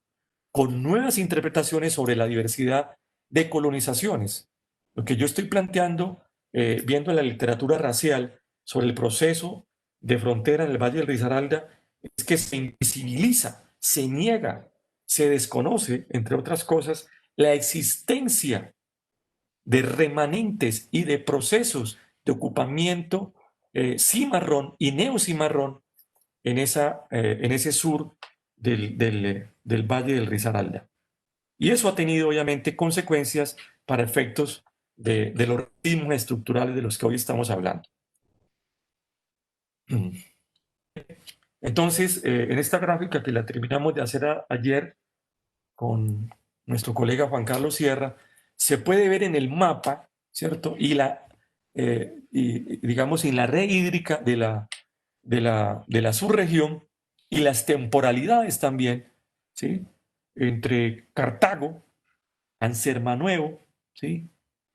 con nuevas interpretaciones sobre la diversidad de colonizaciones. Lo que yo estoy planteando, viendo la literatura racial sobre el proceso de frontera en el Valle del Risaralda, es que se invisibiliza, se niega, se desconoce, entre otras cosas, la existencia de remanentes y de procesos de ocupamiento cimarrón y neocimarrón en ese sur del Valle del Risaralda. Y eso ha tenido obviamente consecuencias para efectos de los ritmos estructurales de los que hoy estamos hablando. Entonces, en esta gráfica que la terminamos de hacer ayer con nuestro colega Juan Carlos Sierra, se puede ver en el mapa, ¿cierto? Digamos, en la red hídrica de la subregión y las temporalidades también, ¿sí? Entre Cartago, Anserma ¿sí?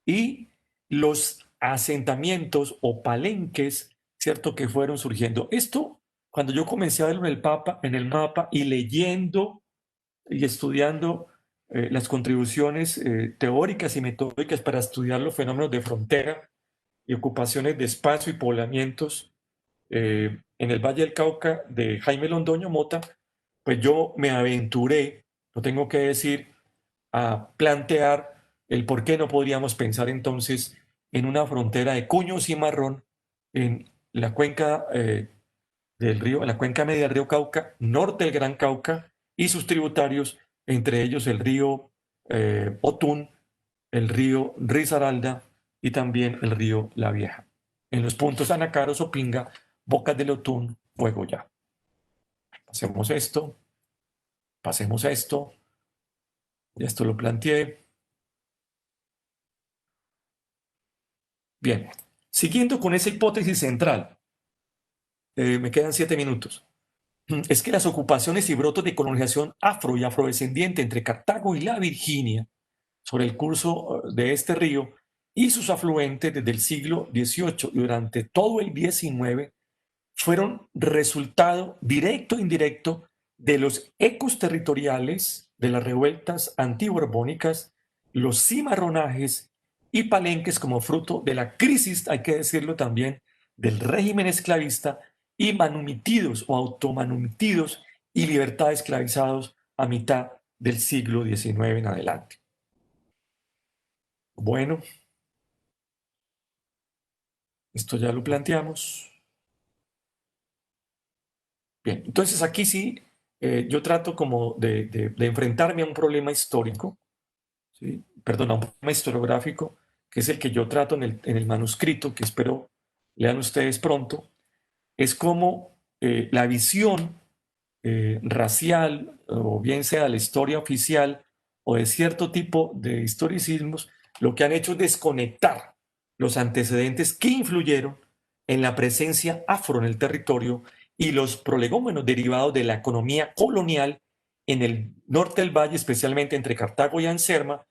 Y los asentamientos o palenques, ¿cierto? Que fueron surgiendo. Esto, cuando yo comencé a verlo en el mapa y leyendo y estudiando las contribuciones teóricas y metódicas para estudiar los fenómenos de frontera y ocupaciones de espacio y poblamientos en el Valle del Cauca de Jaime Londoño Mota, pues yo me aventuré, lo tengo que decir, a plantear el por qué no podríamos pensar entonces en una frontera de cuño cimarrón en la cuenca del río, en la cuenca media del río Cauca, norte del Gran Cauca y sus tributarios, entre ellos el río Otún, el río Risaralda y también el río La Vieja. En los puntos Anacaro, Sopinga, Bocas del Otún, Fuego Ya. Pasemos esto, ya esto lo planteé. Bien, siguiendo con esa hipótesis central, me quedan 7 minutos. Es que las ocupaciones y brotos de colonización afro y afrodescendiente entre Cartago y la Virginia sobre el curso de este río y sus afluentes desde el siglo XVIII y durante todo el XIX fueron resultado directo e indirecto de los ecos territoriales de las revueltas antiborbónicas, los cimarronajes y palenques como fruto de la crisis, hay que decirlo también, del régimen esclavista y manumitidos o automanumitidos y libertad esclavizados a mitad del siglo XIX en adelante. Bueno, esto ya lo planteamos. Bien, entonces aquí sí, yo trato como de enfrentarme a un problema histórico, ¿sí? Perdón, a un problema historiográfico, que es el que yo trato en el manuscrito, que espero lean ustedes pronto, es como la visión racial, o bien sea la historia oficial o de cierto tipo de historicismos, lo que han hecho es desconectar los antecedentes que influyeron en la presencia afro en el territorio y los prolegómenos derivados de la economía colonial en el norte del valle, especialmente entre Cartago y Anserma,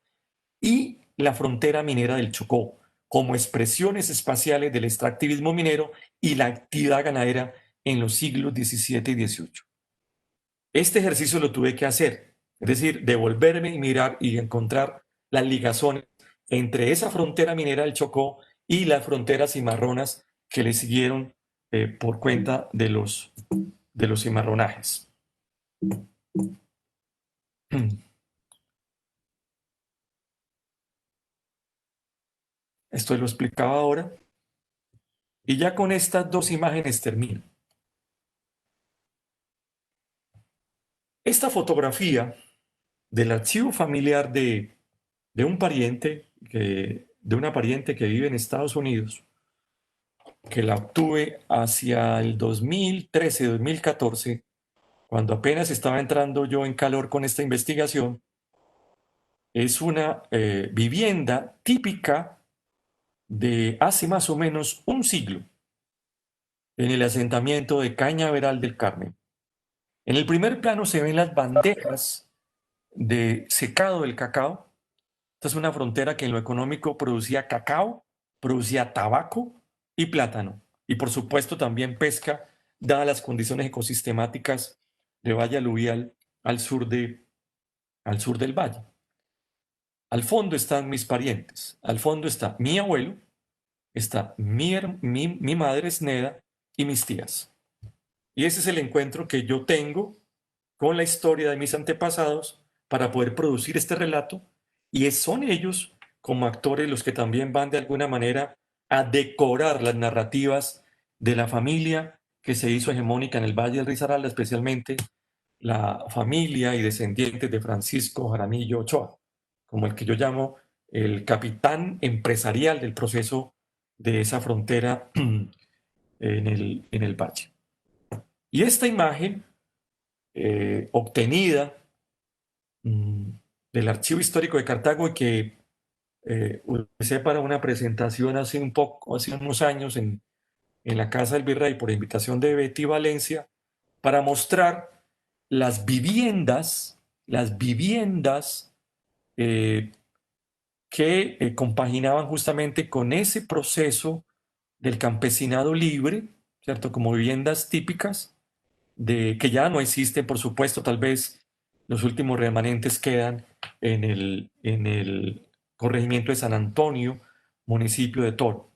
y la frontera minera del Chocó, como expresiones espaciales del extractivismo minero y la actividad ganadera en los siglos XVII y XVIII. Este ejercicio lo tuve que hacer, es decir, devolverme y mirar y encontrar las ligazones entre esa frontera minera del Chocó y las fronteras cimarronas que le siguieron por cuenta de los cimarronajes. Esto lo explicaba ahora. Y ya con estas dos imágenes termino. Esta fotografía del archivo familiar de un pariente, de una pariente que vive en Estados Unidos, que la obtuve hacia el 2013-2014, cuando apenas estaba entrando yo en calor con esta investigación. Es una vivienda típica de hace más o menos un siglo en el asentamiento de Cañaveral del Carmen. En el primer plano se ven las bandejas de secado del cacao. Esta es una frontera que en lo económico producía cacao, producía tabaco y plátano. Y por supuesto también pesca, dadas las condiciones ecosistemáticas de valle aluvial al sur del valle. Al fondo están mis parientes. Al fondo está mi abuelo, está mi madre Sneda y mis tías. Y ese es el encuentro que yo tengo con la historia de mis antepasados para poder producir este relato, y son ellos como actores los que también van de alguna manera a decorar las narrativas de la familia que se hizo hegemónica en el Valle del Risaralda, especialmente la familia y descendientes de Francisco Jaramillo Ochoa, como el que yo llamo el capitán empresarial del proceso de esa frontera en el valle. Y esta imagen obtenida del Archivo Histórico de Cartago y que utilicé para una presentación hace unos años en la Casa del Virrey por invitación de Betty Valencia, para mostrar las viviendas eh, que compaginaban justamente con ese proceso del campesinado libre, ¿cierto? Como viviendas típicas que ya no existen, por supuesto, tal vez los últimos remanentes quedan en el corregimiento de San Antonio, municipio de Toro.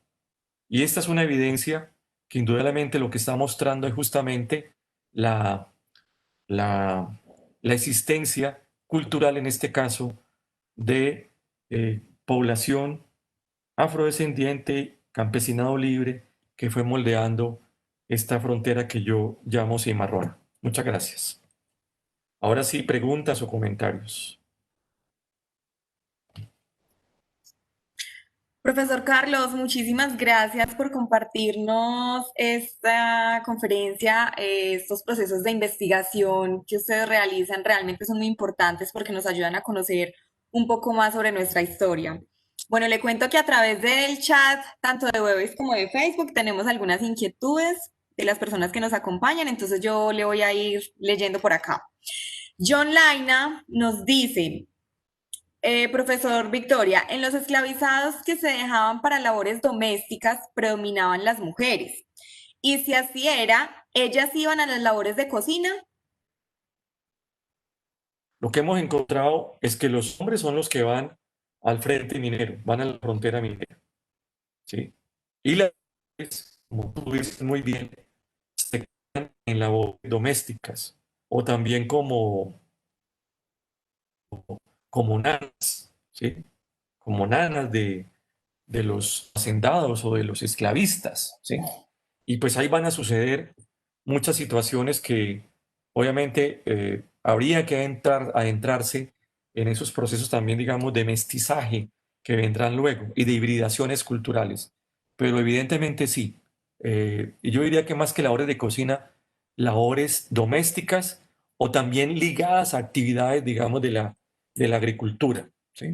Y esta es una evidencia que indudablemente lo que está mostrando es justamente la, la, la existencia cultural, en este caso, de población afrodescendiente, campesinado libre, que fue moldeando esta frontera que yo llamo cimarrona. Muchas gracias. Ahora sí, preguntas o comentarios. Profesor Carlos, muchísimas gracias por compartirnos esta conferencia. Estos procesos de investigación que ustedes realizan realmente son muy importantes porque nos ayudan a conocer un poco más sobre nuestra historia. Bueno, le cuento que a través del chat, tanto de Webex como de Facebook, tenemos algunas inquietudes de las personas que nos acompañan, entonces yo le voy a ir leyendo por acá. John Laina nos dice, profesor Victoria, en los esclavizados que se dejaban para labores domésticas predominaban las mujeres. Y si así era, ellas iban a las labores de cocina. Lo que hemos encontrado es que los hombres son los que van al frente minero, van a la frontera minera, ¿sí? Y las mujeres, como tú dices muy bien, se quedan en labores domésticas o también como nanas, ¿sí? Como nanas de los hacendados o de los esclavistas, ¿sí? Y pues ahí van a suceder muchas situaciones que obviamente habría que adentrarse en esos procesos también, digamos, de mestizaje que vendrán luego y de hibridaciones culturales. Pero evidentemente sí. Y yo diría que más que labores de cocina, labores domésticas o también ligadas a actividades, digamos, de la agricultura, ¿sí?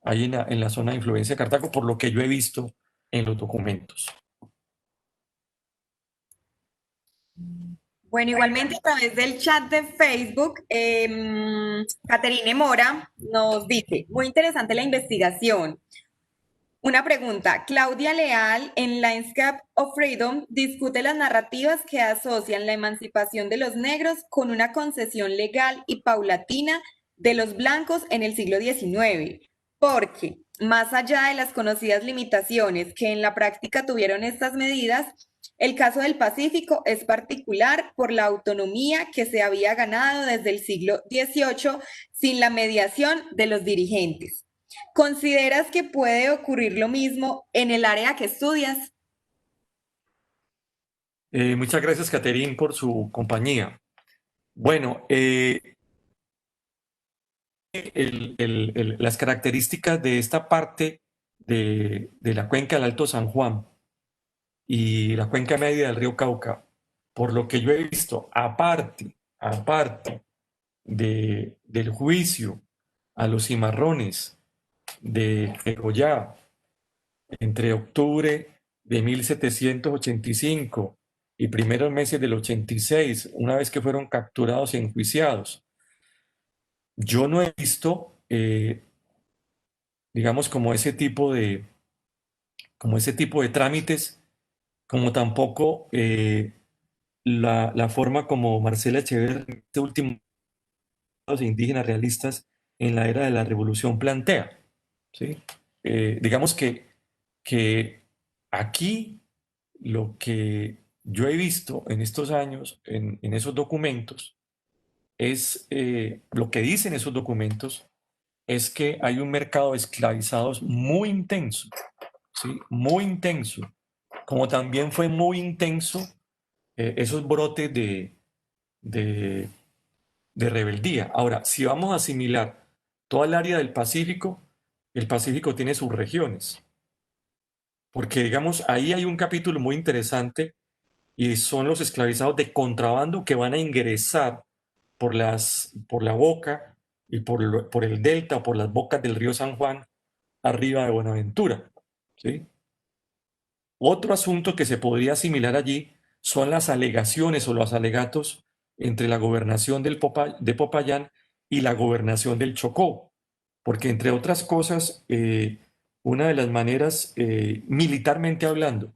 Ahí en la zona de influencia de Cartago, por lo que yo he visto en los documentos. Bueno, igualmente a través del chat de Facebook, Caterine Mora nos dice, muy interesante la investigación. Una pregunta, Claudia Leal en Landscape of Freedom discute las narrativas que asocian la emancipación de los negros con una concesión legal y paulatina de los blancos en el siglo XIX, porque más allá de las conocidas limitaciones que en la práctica tuvieron estas medidas, el caso del Pacífico es particular por la autonomía que se había ganado desde el siglo XVIII sin la mediación de los dirigentes. ¿Consideras que puede ocurrir lo mismo en el área que estudias? Muchas gracias, Caterín, por su compañía. Bueno, las características de esta parte de la cuenca del Alto San Juan y la cuenca media del río Cauca, por lo que yo he visto, aparte del juicio a los cimarrones de Jegoyá entre octubre de 1785 y primeros meses del 86, una vez que fueron capturados y enjuiciados, yo no he visto, digamos, como ese tipo de trámites, como tampoco la forma como Marcela Echeverri, este último de indígenas realistas en la era de la revolución plantea, ¿sí? Digamos que aquí lo que yo he visto en estos años, en esos documentos, es lo que dicen esos documentos es que hay un mercado de esclavizados muy intenso, ¿sí? Muy intenso, como también fue muy intenso esos brotes de, de rebeldía. Ahora, si vamos a asimilar toda el área del Pacífico, el Pacífico tiene sus regiones, porque digamos, ahí hay un capítulo muy interesante y son los esclavizados de contrabando que van a ingresar por la boca y por el delta o por las bocas del río San Juan arriba de Buenaventura, ¿sí? Otro asunto que se podría asimilar allí son las alegaciones o los alegatos entre la gobernación de Popayán y la gobernación del Chocó, porque entre otras cosas, una de las maneras, militarmente hablando,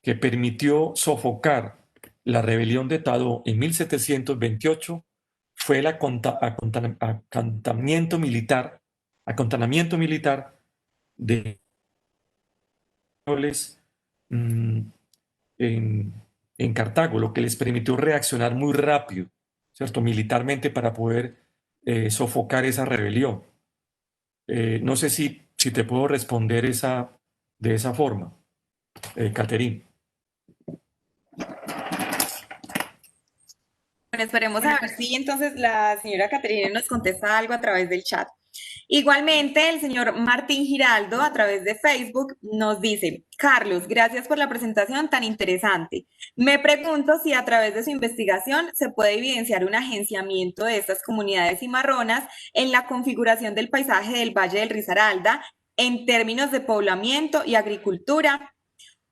que permitió sofocar la rebelión de Tadó en 1728 fue el acontanamiento militar de nobles mm, en, en Cartago, lo que les permitió reaccionar muy rápido, ¿cierto? Militarmente para poder sofocar esa rebelión. No sé si te puedo responder de esa forma, Caterín. Bueno, esperemos a ver si entonces la señora Caterina nos contesta algo a través del chat. Igualmente, el señor Martín Giraldo a través de Facebook nos dice, Carlos, gracias por la presentación tan interesante. Me pregunto si a través de su investigación se puede evidenciar un agenciamiento de estas comunidades cimarronas en la configuración del paisaje del Valle del Risaralda en términos de poblamiento y agricultura,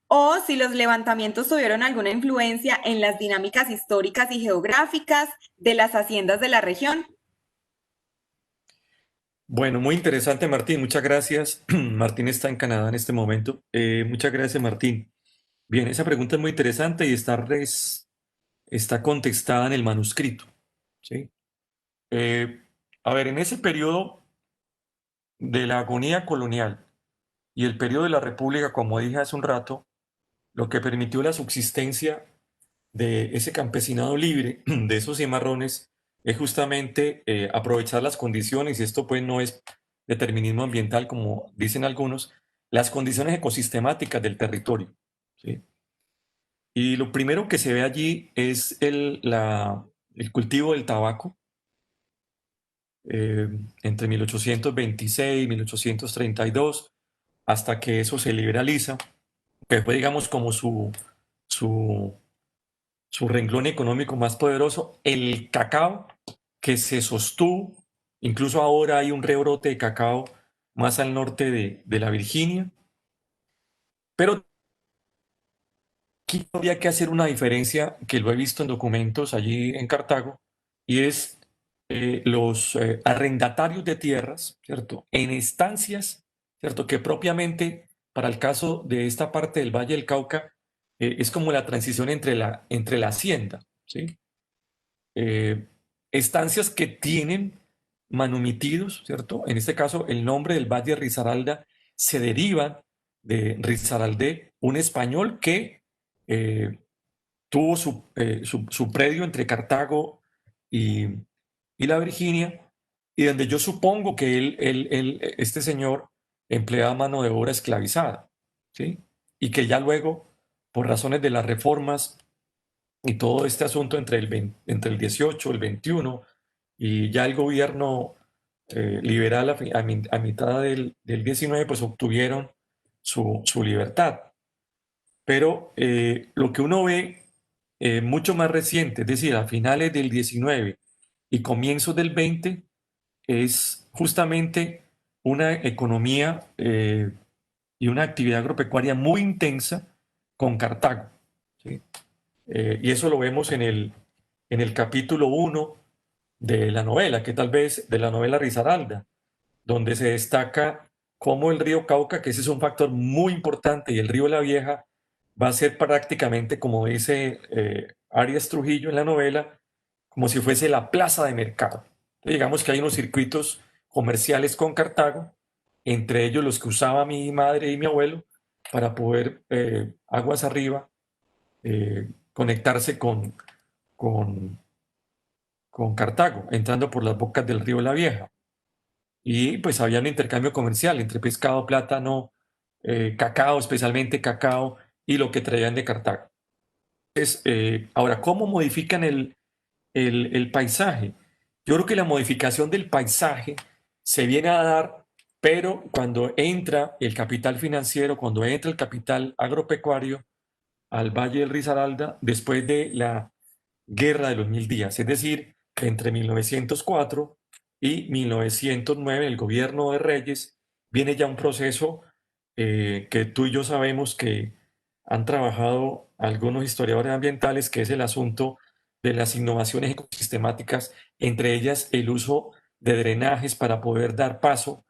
o si los levantamientos tuvieron alguna influencia en las dinámicas históricas y geográficas de las haciendas de la región. Bueno, muy interesante, Martín. Muchas gracias. Martín está en Canadá en este momento. Muchas gracias, Martín. Bien, esa pregunta es muy interesante y está contestada en el manuscrito, ¿sí? Eh, a ver, en ese periodo de la agonía colonial y el periodo de la República, como dije hace un rato, lo que permitió la subsistencia de ese campesinado libre, de esos cimarrones, es justamente aprovechar las condiciones, y esto pues no es determinismo ambiental como dicen algunos, las condiciones ecosistemáticas del territorio, ¿sí? Y lo primero que se ve allí es el cultivo del tabaco eh, entre 1826 y 1832, hasta que eso se liberaliza, que fue, digamos, como su, su renglón económico más poderoso. El cacao, que se sostuvo, incluso ahora hay un rebrote de cacao más al norte de la Virginia, pero aquí habría que hacer una diferencia que lo he visto en documentos allí en Cartago, y es los arrendatarios de tierras, ¿cierto? En estancias, ¿cierto? Que propiamente para el caso de esta parte del Valle del Cauca es como la transición entre la hacienda, ¿sí? Eh, estancias que tienen manumitidos, ¿cierto? En este caso, el nombre del Valle de Risaralda se deriva de Risaraldé, un español que eh, tuvo su predio entre Cartago y, y la Virginia, y donde yo supongo que este señor empleaba mano de obra esclavizada, ¿sí? Y que ya luego por razones de las reformas y todo este asunto entre el 18, el 21 y ya el gobierno liberal a mitad del 19, pues obtuvieron su libertad. Pero lo que uno ve mucho más reciente, es decir, a finales del 19 y comienzos del 20, es justamente una economía y una actividad agropecuaria muy intensa con Cartago, ¿sí? Y eso lo vemos en el capítulo 1 de la novela, que tal vez de la novela Risaralda, donde se destaca cómo el río Cauca, que ese es un factor muy importante, y el río La Vieja va a ser prácticamente, como dice Arias Trujillo en la novela, como si fuese la plaza de mercado. Entonces, digamos que hay unos circuitos comerciales con Cartago, entre ellos los que usaba mi madre y mi abuelo para poder aguas arriba conectarse con, con Cartago, entrando por las bocas del río La Vieja. Y pues había un intercambio comercial entre pescado, plátano, cacao, especialmente cacao, y lo que traían de Cartago. Entonces, ahora, ¿cómo modifican el paisaje? Yo creo que la modificación del paisaje se viene a dar, pero cuando entra el capital financiero, cuando entra el capital agropecuario al Valle del Risaralda, después de la Guerra de los Mil Días, es decir, entre 1904 y 1909, el gobierno de Reyes, viene ya un proceso que tú y yo sabemos que han trabajado algunos historiadores ambientales, que es el asunto de las innovaciones ecosistemáticas, entre ellas el uso de drenajes para poder dar paso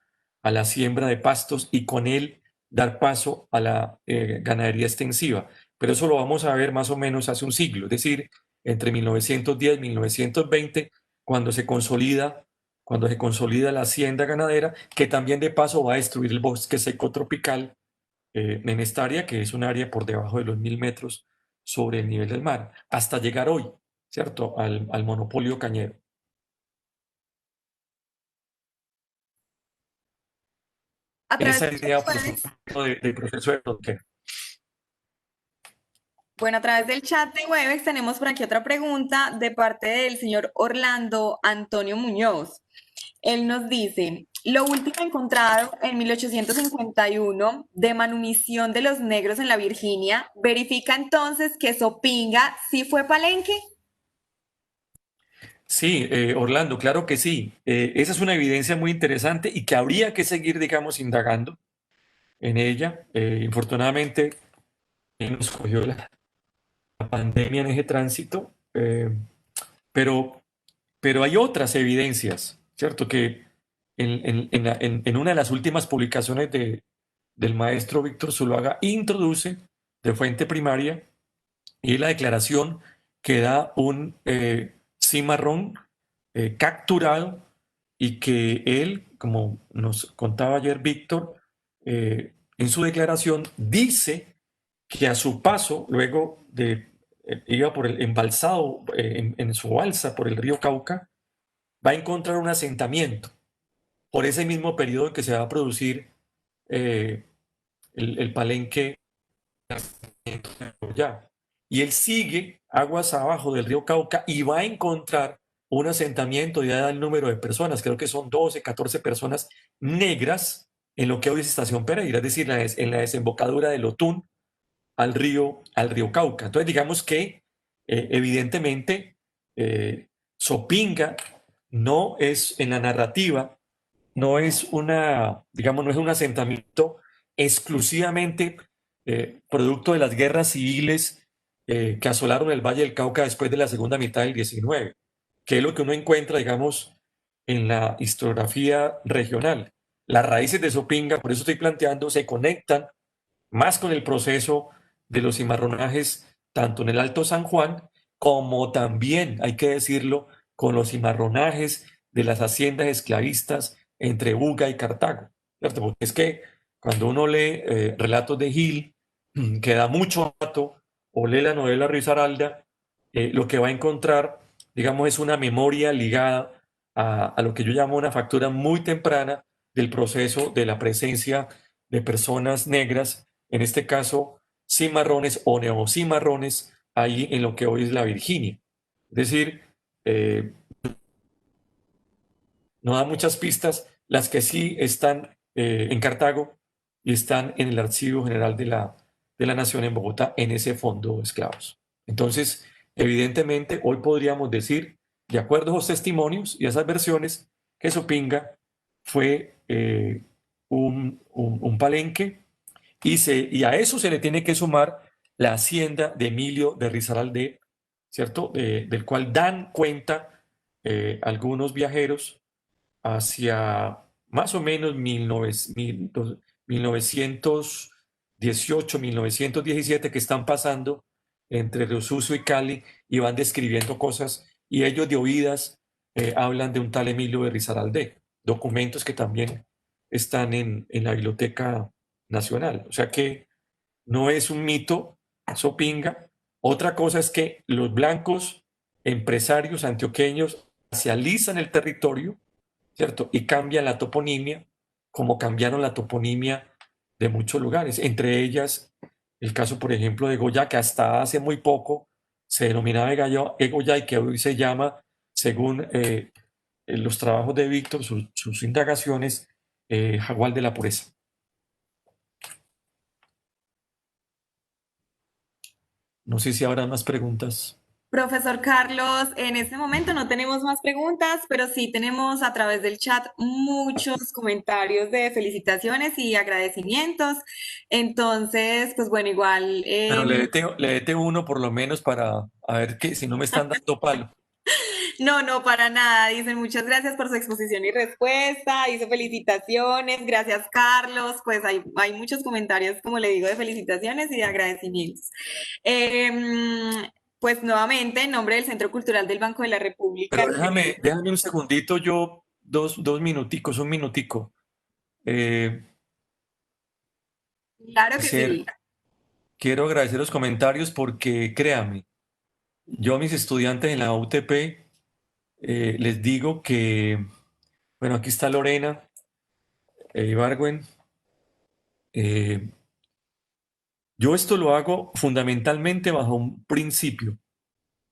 a la siembra de pastos y con él dar paso a la ganadería extensiva. Pero eso lo vamos a ver más o menos hace un siglo, es decir, entre 1910 y 1920, cuando se consolida la hacienda ganadera, que también de paso va a destruir el bosque seco tropical en esta área, que es un área por debajo de los 1000 metros sobre el nivel del mar, hasta llegar hoy, ¿cierto?, al monopolio cañero. A través Esa del chat idea, por web, supuesto, del proceso de frontera. bueno, a través del chat de Webex tenemos por aquí otra pregunta de parte del señor Orlando Antonio Muñoz. Él nos dice, lo último encontrado en 1851 de manumisión de los negros en la Virginia, ¿verifica entonces que Sopinga sí fue Palenque? Sí, Orlando, claro que sí. Esa es una evidencia muy interesante y que habría que seguir, digamos, indagando en ella. Infortunadamente, nos cogió la pandemia en ese tránsito, pero, pero hay otras evidencias, ¿cierto? Que en una de las últimas publicaciones del maestro Víctor Zuluaga introduce de fuente primaria y la declaración que da un cimarrón capturado y que él, como nos contaba ayer Víctor, en su declaración dice que a su paso, luego de iba por el embalsado en su balsa por el río Cauca, va a encontrar un asentamiento por ese mismo periodo en que se va a producir eh, el palenque ya. Y él sigue aguas abajo del río Cauca y va a encontrar un asentamiento, ya da el número de personas, creo que son 12, 14 personas negras en lo que hoy es Estación Pereira, es decir, en la desembocadura del Otún al río Cauca. Entonces, digamos que evidentemente Sopinga no es en la narrativa, no es digamos, no es un asentamiento exclusivamente producto de las guerras civiles que asolaron el Valle del Cauca después de la segunda mitad del 19, que es lo que uno encuentra, digamos, en la historiografía regional. Las raíces de Sopinga, por eso estoy planteando, se conectan más con el proceso de los cimarronajes, tanto en el Alto San Juan, como también, hay que decirlo, con los cimarronajes de las haciendas esclavistas entre Buga y Cartago, ¿cierto? Porque es que cuando uno lee relatos de Gil, que da mucho dato, o lee la novela Risaralda, lo que va a encontrar, digamos, es una memoria ligada a lo que yo llamo una factura muy temprana del proceso de la presencia de personas negras, en este caso cimarrones o neocimarrones ahí en lo que hoy es la Virginia. Es decir, eh, no da muchas pistas, las que sí están en Cartago y están en el Archivo General de la Nación en Bogotá, en ese fondo de esclavos. Entonces, evidentemente, hoy podríamos decir, de acuerdo a los testimonios y a esas versiones, que Sopinga fue un palenque y a eso se le tiene que sumar la hacienda de Emilio de Risaralde, ¿cierto? Del cual dan cuenta algunos viajeros hacia más o menos 1918, 1917, que están pasando entre Río Sucio y Cali y van describiendo cosas y ellos de oídas hablan de un tal Emilio de Risaralde, documentos que también están en la Biblioteca Nacional. O sea que no es un mito, Sopinga. Otra cosa es que los blancos empresarios antioqueños racializan el territorio, ¿cierto? Y cambian la toponimia, como cambiaron la toponimia de muchos lugares, entre ellas el caso, por ejemplo, de Goya, que hasta hace muy poco se denominaba Egoya y que hoy se llama, según los trabajos de Víctor, sus indagaciones, Jaguar de la Pureza. No sé si habrá más preguntas. Profesor Carlos, en este momento no tenemos más preguntas, pero sí tenemos a través del chat muchos comentarios de felicitaciones y agradecimientos. Entonces, pues bueno, igual, Pero léete uno por lo menos para a ver que si no me están dando palo. no, no, para nada. Dicen muchas gracias por su exposición y respuesta. Dice felicitaciones. Gracias, Carlos. Pues hay muchos comentarios, como le digo, de felicitaciones y de agradecimientos. Pues nuevamente, en nombre del Centro Cultural del Banco de la República. Pero déjame un segundito, yo, dos minuticos, un minutico. Eh, Claro que hacer, sí. quiero agradecer los comentarios porque créame, yo a mis estudiantes en la UTP les digo que, bueno, aquí está Lorena Ibargüen. eh, yo esto lo hago fundamentalmente bajo un principio,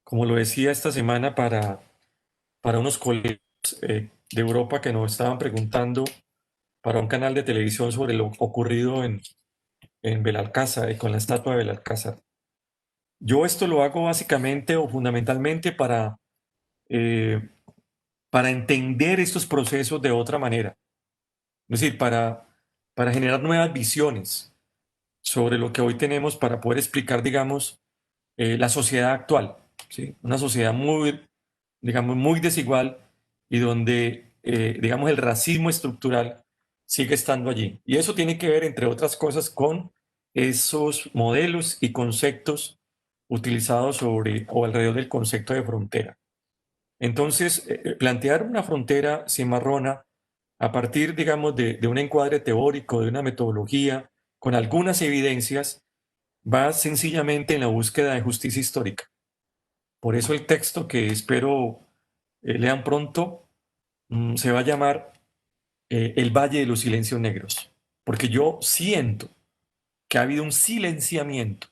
como lo decía esta semana para unos colegas de Europa que nos estaban preguntando para un canal de televisión sobre lo ocurrido en Belalcázar y con la estatua de Belalcázar. Yo esto lo hago básicamente o fundamentalmente eh, para entender estos procesos de otra manera, es decir, para generar nuevas visiones sobre lo que hoy tenemos para poder explicar, digamos, la sociedad actual, ¿sí? Una sociedad muy, digamos, muy desigual y donde, digamos, el racismo estructural sigue estando allí. Y eso tiene que ver, entre otras cosas, con esos modelos y conceptos utilizados sobre o alrededor del concepto de frontera. Entonces, plantear una frontera cimarrona a partir, digamos, de un encuadre teórico, de una metodología, con algunas evidencias, va sencillamente en la búsqueda de justicia histórica. Por eso el texto que espero lean pronto se va a llamar El Valle de los Silencios Negros, porque yo siento que ha habido un silenciamiento,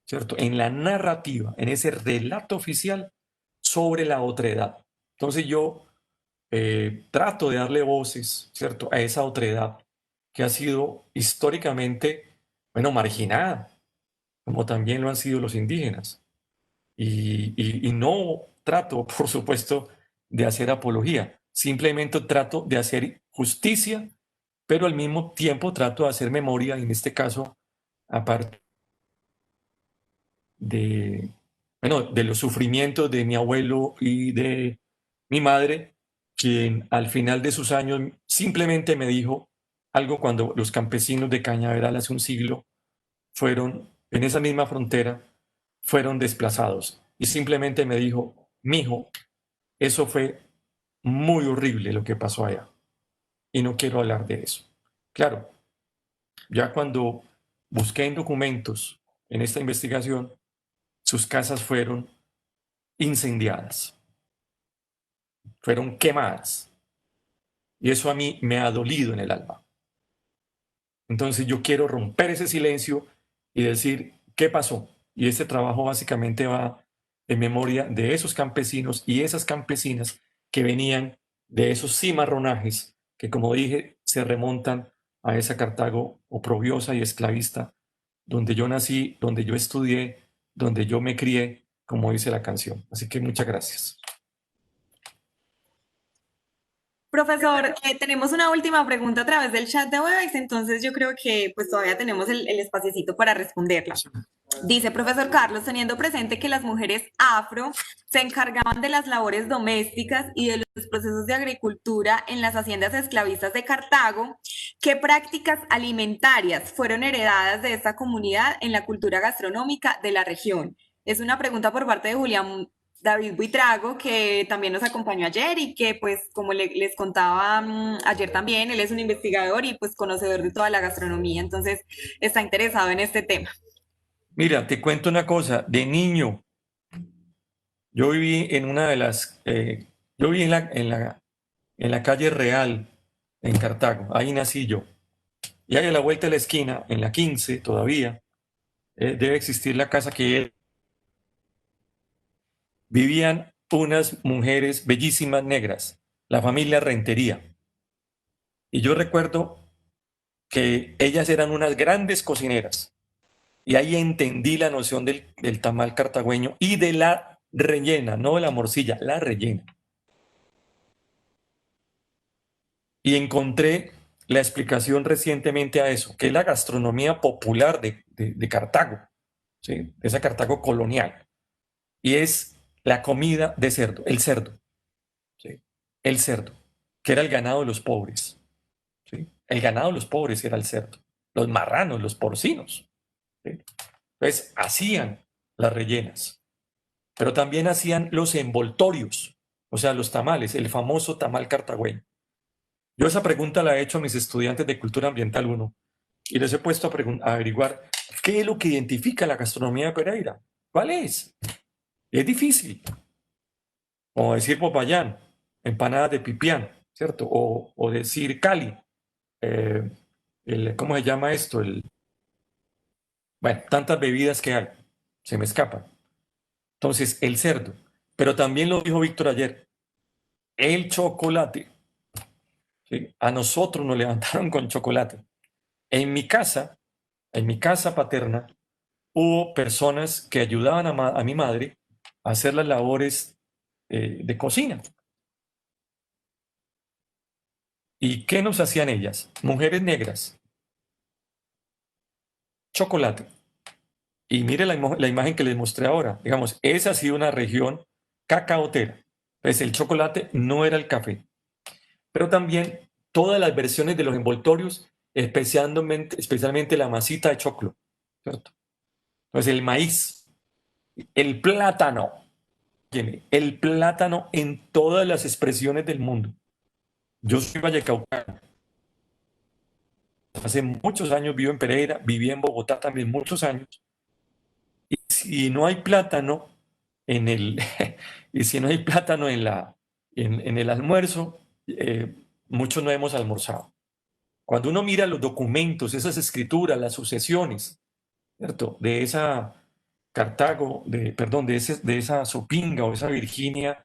¿cierto?, en la narrativa, en ese relato oficial sobre la otredad. Entonces yo trato de darle voces, ¿cierto?, a esa otredad que ha sido históricamente, bueno, marginada, como también lo han sido los indígenas. Y no trato, por supuesto, de hacer apología, simplemente trato de hacer justicia, pero al mismo tiempo trato de hacer memoria, en este caso, aparte de, bueno, de los sufrimientos de mi abuelo y de mi madre, quien al final de sus años simplemente me dijo algo cuando los campesinos de Cañaveral hace un siglo fueron, en esa misma frontera, fueron desplazados. Y simplemente me dijo, mijo, eso fue muy horrible lo que pasó allá. Y no quiero hablar de eso. Claro, ya cuando busqué en documentos en esta investigación, sus casas fueron incendiadas, fueron quemadas. Y eso a mí me ha dolido en el alma. Entonces yo quiero romper ese silencio y decir, qué pasó. Y este trabajo básicamente va en memoria de esos campesinos y esas campesinas que venían de esos cimarronajes que, como dije, se remontan a esa Cartago oprobiosa y esclavista, donde yo nací, donde yo estudié, donde yo me crié, como dice la canción. Así que muchas gracias. Profesor, tenemos una última pregunta a través del chat de Webex, entonces yo creo que pues todavía tenemos el espaciecito para responderla. Dice, profesor Carlos, teniendo presente que las mujeres afro se encargaban de las labores domésticas y de los procesos de agricultura en las haciendas esclavistas de Cartago, ¿qué prácticas alimentarias fueron heredadas de esta comunidad en la cultura gastronómica de la región? Es una pregunta por parte de Julián David Buitrago, que también nos acompañó ayer y que pues como les contaba ayer también, él es un investigador y pues conocedor de toda la gastronomía, entonces está interesado en este tema. Mira, te cuento una cosa. De niño, yo viví en una de las, yo viví en la calle Real, en Cartago. Ahí nací yo. Y ahí a la vuelta de la esquina, en la 15 todavía, debe existir la casa que vivían unas mujeres bellísimas negras, la familia Rentería. Y yo recuerdo que ellas eran unas grandes cocineras. Y ahí entendí la noción del tamal cartagüeño y de la rellena, no de la morcilla, la rellena. Y encontré la explicación recientemente a eso, que es la gastronomía popular de Cartago, ¿sí? De esa Cartago colonial. Y es la comida de cerdo, el cerdo, ¿sí? El cerdo, que era el ganado de los pobres, ¿sí? El ganado de los pobres era el cerdo, los marranos, los porcinos, ¿sí? Entonces hacían las rellenas, pero también hacían los envoltorios, o sea, los tamales, el famoso tamal cartagüeño. Yo esa pregunta la he hecho a mis estudiantes de Cultura Ambiental 1 y les he puesto a averiguar qué es lo que identifica la gastronomía de Pereira. ¿Cuál es? Es difícil. Como decir Popayán, empanadas de pipián, ¿cierto? O decir Cali. eh, ¿Cómo se llama esto? Bueno, tantas bebidas que hay. Se me escapan. Entonces, el cerdo. Pero también lo dijo Víctor ayer. El chocolate. ¿Sí? A nosotros nos levantaron con chocolate. En mi casa, en mi casa paterna, hubo personas que ayudaban a mi madre a hacer las labores de cocina. ¿Y qué nos hacían ellas? Mujeres negras, chocolate. Y mire la imagen que les mostré ahora. Digamos, esa ha sido una región cacaotera. Pues el chocolate no era el café. Pero también todas las versiones de los envoltorios, especialmente la masita de choclo, ¿cierto? Entonces el maíz, el plátano, el plátano en todas las expresiones del mundo. Yo soy vallecaucano. Hace muchos años vivo en Pereira, viví en Bogotá también muchos años. Y si no hay plátano en el, y si no hay plátano en el almuerzo, muchos no hemos almorzado. Cuando uno mira los documentos, esas escrituras, las sucesiones, ¿cierto? De esa Cartago, perdón, de esa Zopinga o esa Virginia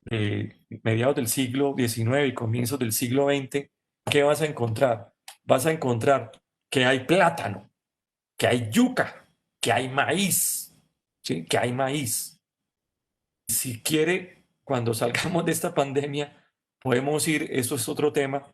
de mediados del siglo XIX y comienzos del siglo XX, ¿qué vas a encontrar? Vas a encontrar que hay plátano, que hay yuca, que hay maíz, ¿sí? Que hay maíz. Si quiere, cuando salgamos de esta pandemia, podemos ir, eso es otro tema,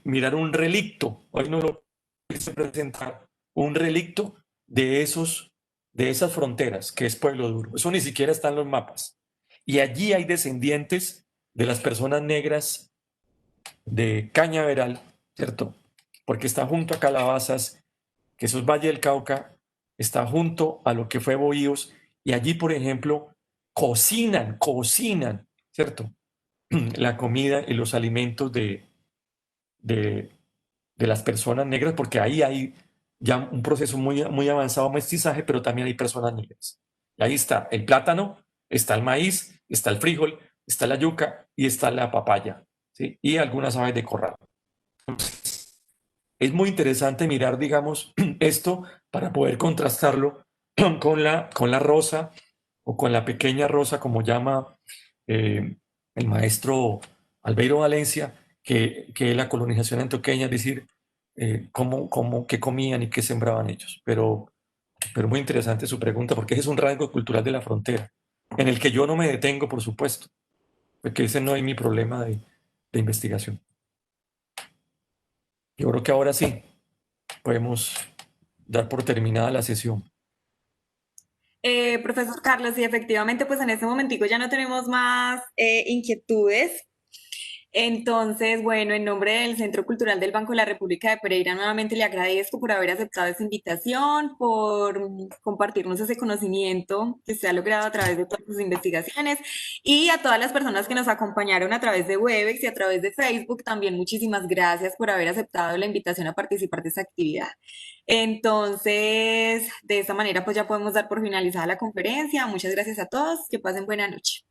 mirar un relicto. Hoy no lo quise presentar, un relicto de esas fronteras, que es Pueblo Duro. Eso ni siquiera está en los mapas. Y allí hay descendientes de las personas negras de Cañaveral, ¿cierto? Porque está junto a Calabazas, que eso es Valle del Cauca, está junto a lo que fue Bohíos, y allí, por ejemplo, cocinan, ¿cierto? La comida y los alimentos de, de las personas negras, porque ahí hay ya un proceso muy avanzado de mestizaje, pero también hay personas negras. Y ahí está el plátano, está el maíz, está el frijol, está la yuca y está la papaya, ¿sí? Y algunas aves de corral. Es muy interesante mirar, digamos, esto para poder contrastarlo con la rosa o con la pequeña rosa, como llama el maestro Albeiro Valencia, que es la colonización antioqueña, es decir, qué comían y qué sembraban ellos. Pero muy interesante su pregunta, porque ese es un rasgo cultural de la frontera, en el que yo no me detengo, por supuesto, porque ese no es mi problema de investigación. Yo creo que ahora sí podemos dar por terminada la sesión. Profesor Carlos, y efectivamente, pues en este momentico ya no tenemos más inquietudes. Entonces, bueno, en nombre del Centro Cultural del Banco de la República de Pereira, nuevamente le agradezco por haber aceptado esta invitación, por compartirnos ese conocimiento que se ha logrado a través de todas sus investigaciones y a todas las personas que nos acompañaron a través de Webex y a través de Facebook, también muchísimas gracias por haber aceptado la invitación a participar de esta actividad. Entonces, de esta manera, pues ya podemos dar por finalizada la conferencia. Muchas gracias a todos, que pasen buena noche.